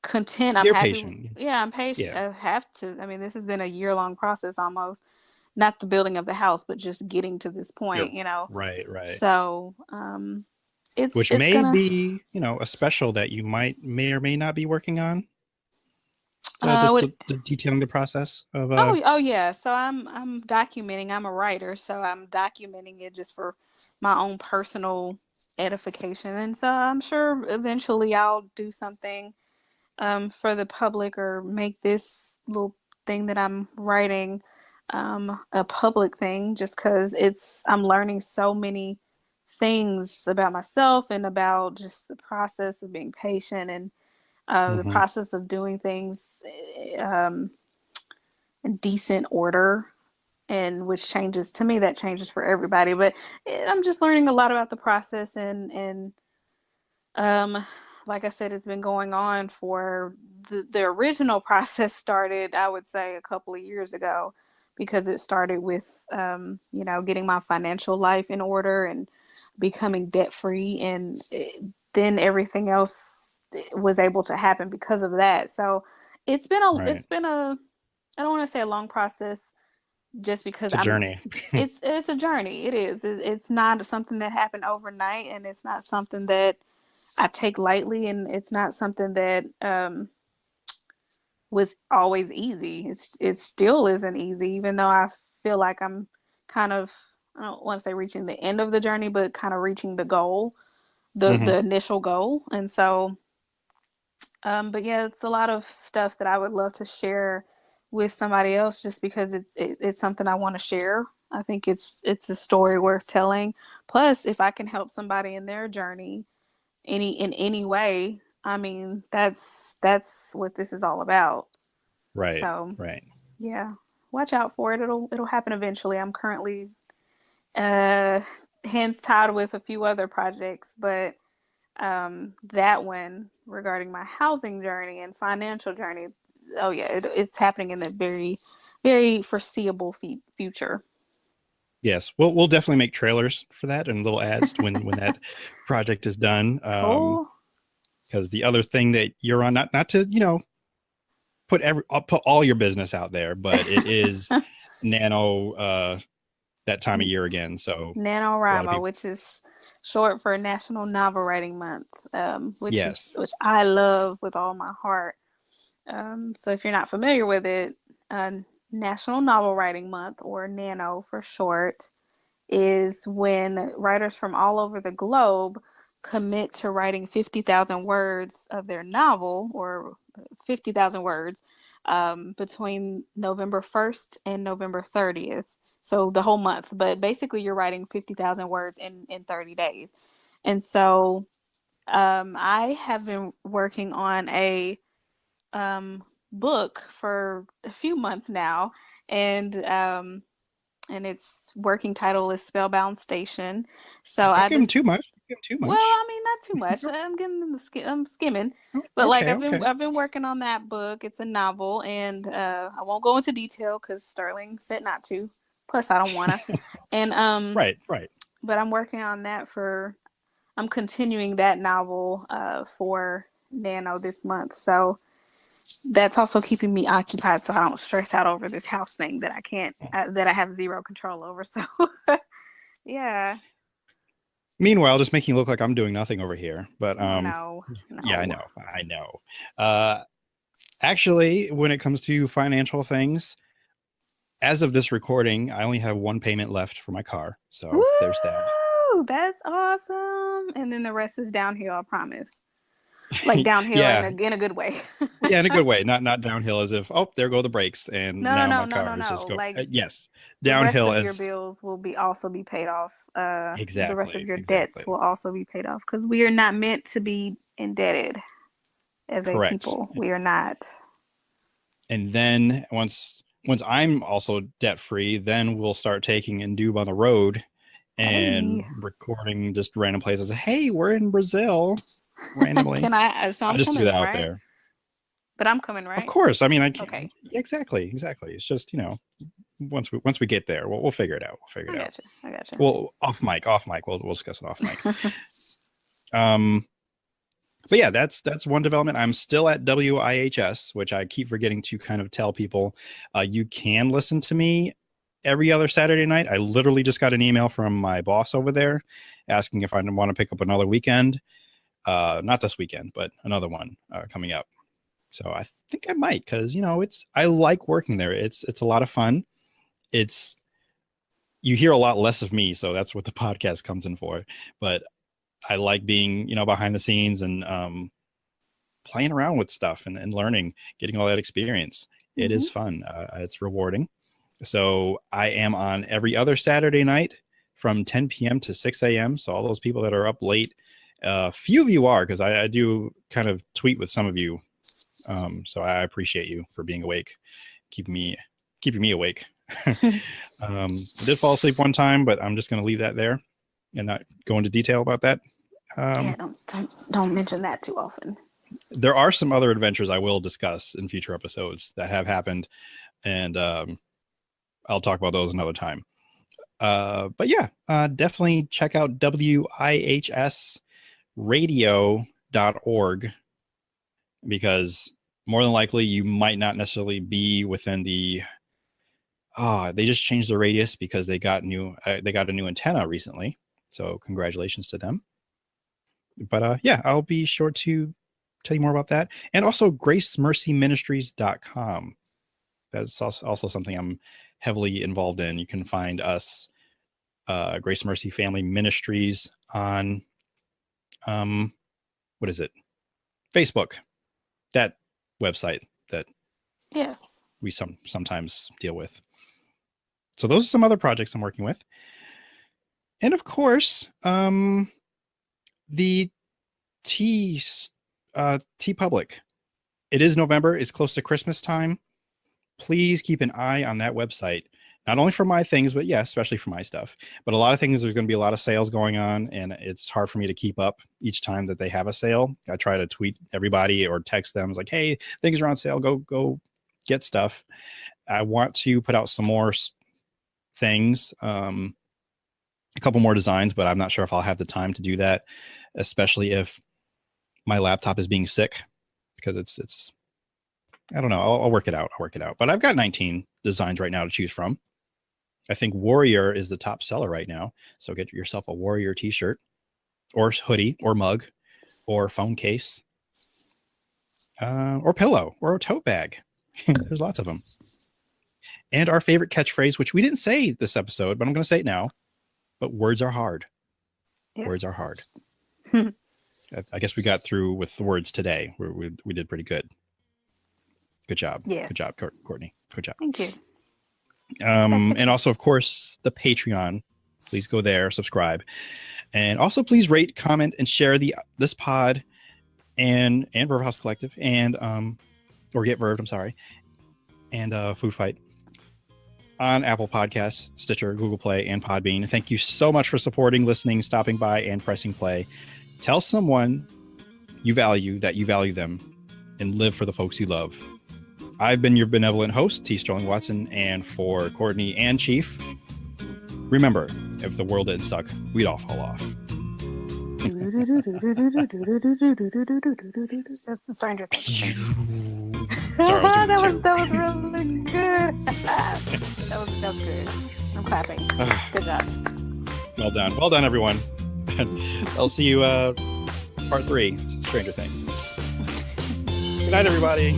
content. I'm happy. Patient. Yeah, I'm patient. Yeah. I have to. I mean, this has been a year-long process almost. Not the building of the house, but just getting to this point. Right. So, it's may be a special that you may or may not be working on. Just detailing the process of. Oh yeah. So I'm documenting. I'm a writer, so I'm documenting it just for my own personal edification, and so I'm sure eventually I'll do something for the public, or make this little thing that I'm writing a public thing, just because I'm learning so many things about myself and about just the process of being patient, and the process of doing things in decent order, and which changes, to me, that changes for everybody. But I'm just learning a lot about the process, and like I said, it's been going on for the original process started, I would say, a couple of years ago, because it started with getting my financial life in order and becoming debt free, and then everything else was able to happen because of that. So it's been a I don't want to say a long process, just because it's a journey. It's a journey. It is. It's not something that happened overnight, and it's not something that I take lightly, and it's not something that was always easy. It still isn't easy, even though I feel like I'm kind of, I don't want to say reaching the end of the journey, but kind of reaching the goal, the initial goal. And so, but yeah, it's a lot of stuff that I would love to share with somebody else, just because it's something I want to share. I think it's a story worth telling. Plus, if I can help somebody in their journey in any way, I mean, that's what this is all about. Right. So, right. Yeah. Watch out for it. It'll happen eventually. I'm currently hands tied with a few other projects, but that one regarding my housing journey and financial journey, oh yeah, it's happening in the very, very foreseeable future. Yes, we'll definitely make trailers for that and little ads when that project is done. Cool. Because the other thing that you're on, not to I'll put all your business out there, but it is Nano that time of year again. So NaNoWriMo, which is short for National Novel Writing Month, which I love with all my heart. So if you're not familiar with it, National Novel Writing Month, or NaNo for short, is when writers from all over the globe commit to writing 50,000 words of their novel, or 50,000 words, between November 1st and November 30th. So the whole month, but basically you're writing 50,000 words in 30 days. And so I have been working on a book for a few months now, and its working title is Spellbound Station. So I give him too much. Well, I mean, not too much. I'm getting I'm skimming, but I've been working on that book. It's a novel, and I won't go into detail because Sterling said not to. Plus, I don't wanna. And right. But I'm working on that I'm continuing that novel for Nano this month. So that's also keeping me occupied, so I don't stress out over this house thing that I have zero control over. So yeah. Meanwhile, just making it look like I'm doing nothing over here. But no. Yeah, I know. Actually, when it comes to financial things, as of this recording, I only have one payment left for my car. So Woo! There's that. That's awesome. And then the rest is downhill, I promise. Like downhill in a good way. Yeah, in a good way. Not downhill as if, there go the brakes and now my car is just going. Like, yes. Downhill the rest of your bills will also be paid off. Exactly. The rest of your debts will also be paid off, because we are not meant to be indebted as a people. We are not. And then once I'm also debt free, then we'll start taking Indoob on the road and recording just random places. Hey, we're in Brazil. Randomly. Can I? So I'll just do that out there. But I'm coming, right? Of course. I mean, Okay. Exactly. It's just, once we get there, we'll figure it out. I gotcha. Well, off mic. We'll discuss it off mic. But yeah, that's one development. I'm still at WIHS, which I keep forgetting to kind of tell people. You can listen to me every other Saturday night. I literally just got an email from my boss over there asking if I want to pick up another weekend. Not this weekend, but another one coming up. So I think I might, because I like working there. It's a lot of fun. You hear a lot less of me, so that's what the podcast comes in for. But I like being behind the scenes and playing around with stuff and learning, getting all that experience. It is fun. It's rewarding. So I am on every other Saturday night from 10 p.m. to 6 a.m. So all those people that are up late. Few of you are, because I do kind of tweet with some of you, so I appreciate you for being awake, keeping me awake. I did fall asleep one time, but I'm just going to leave that there and not go into detail about that. Don't mention that too often. There are some other adventures I will discuss in future episodes that have happened, and I'll talk about those another time. But yeah, definitely check out WIHS radio.org, because more than likely you might not necessarily be within the They just changed the radius because they got a new antenna recently. So congratulations to them. But yeah, I'll be sure to tell you more about that. And also gracemercyministries.com. That's also something I'm heavily involved in. You can find us, Grace Mercy Family Ministries, on what is it? Facebook. That website that yes, we sometimes deal with. So those are some other projects I'm working with. And of course, the T Public. It is November. It's close to Christmas time. Please keep an eye on that website. Not only for my things, but yeah, especially for my stuff. But a lot of things, there's going to be a lot of sales going on, and it's hard for me to keep up each time that they have a sale. I try to tweet everybody or text them. It's like, hey, things are on sale. Go get stuff. I want to put out some more things, a couple more designs, but I'm not sure if I'll have the time to do that, especially if my laptop is being sick, because it's I don't know. I'll work it out. But I've got 19 designs right now to choose from. I think Warrior is the top seller right now. So get yourself a Warrior t-shirt or hoodie or mug or phone case, or pillow or a tote bag. There's lots of them. And our favorite catchphrase, which we didn't say this episode, but I'm going to say it now. But words are hard. Yes. Words are hard. I guess we got through with the words today. We did pretty good. Good job. Yes. Good job, Courtney. Good job. Thank you. And also, of course, the Patreon. Please go there, subscribe. And also, please rate, comment, and share this pod and Verve House Collective and or Get Verved, I'm sorry, and Food Fight on Apple Podcasts, Stitcher, Google Play, and Podbean. Thank you so much for supporting, listening, stopping by, and pressing play. Tell someone you value them, and live for the folks you love. I've been your benevolent host, T. Sterling Watson, and for Kortney and Chief, remember, if the world didn't suck, we'd all fall off. That's the Stranger Things. that was really good. that was good. I'm clapping. Good job. Well done, everyone. I'll see you part 3, Stranger Things. Good night, everybody.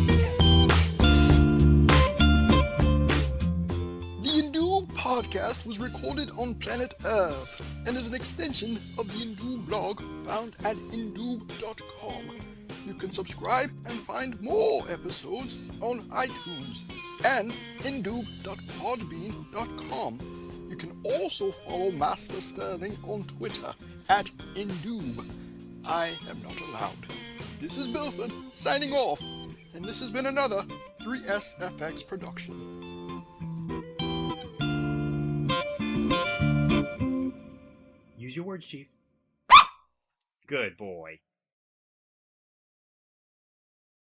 The Indoob podcast was recorded on planet Earth and is an extension of the Indoob blog found at indoob.com. You can subscribe and find more episodes on iTunes and indoob.podbean.com. You can also follow Master Sterling on Twitter at Indoob. I am not allowed. This is Bilford signing off, and this has been another 3SFX production. Use your words, Chief. Good boy.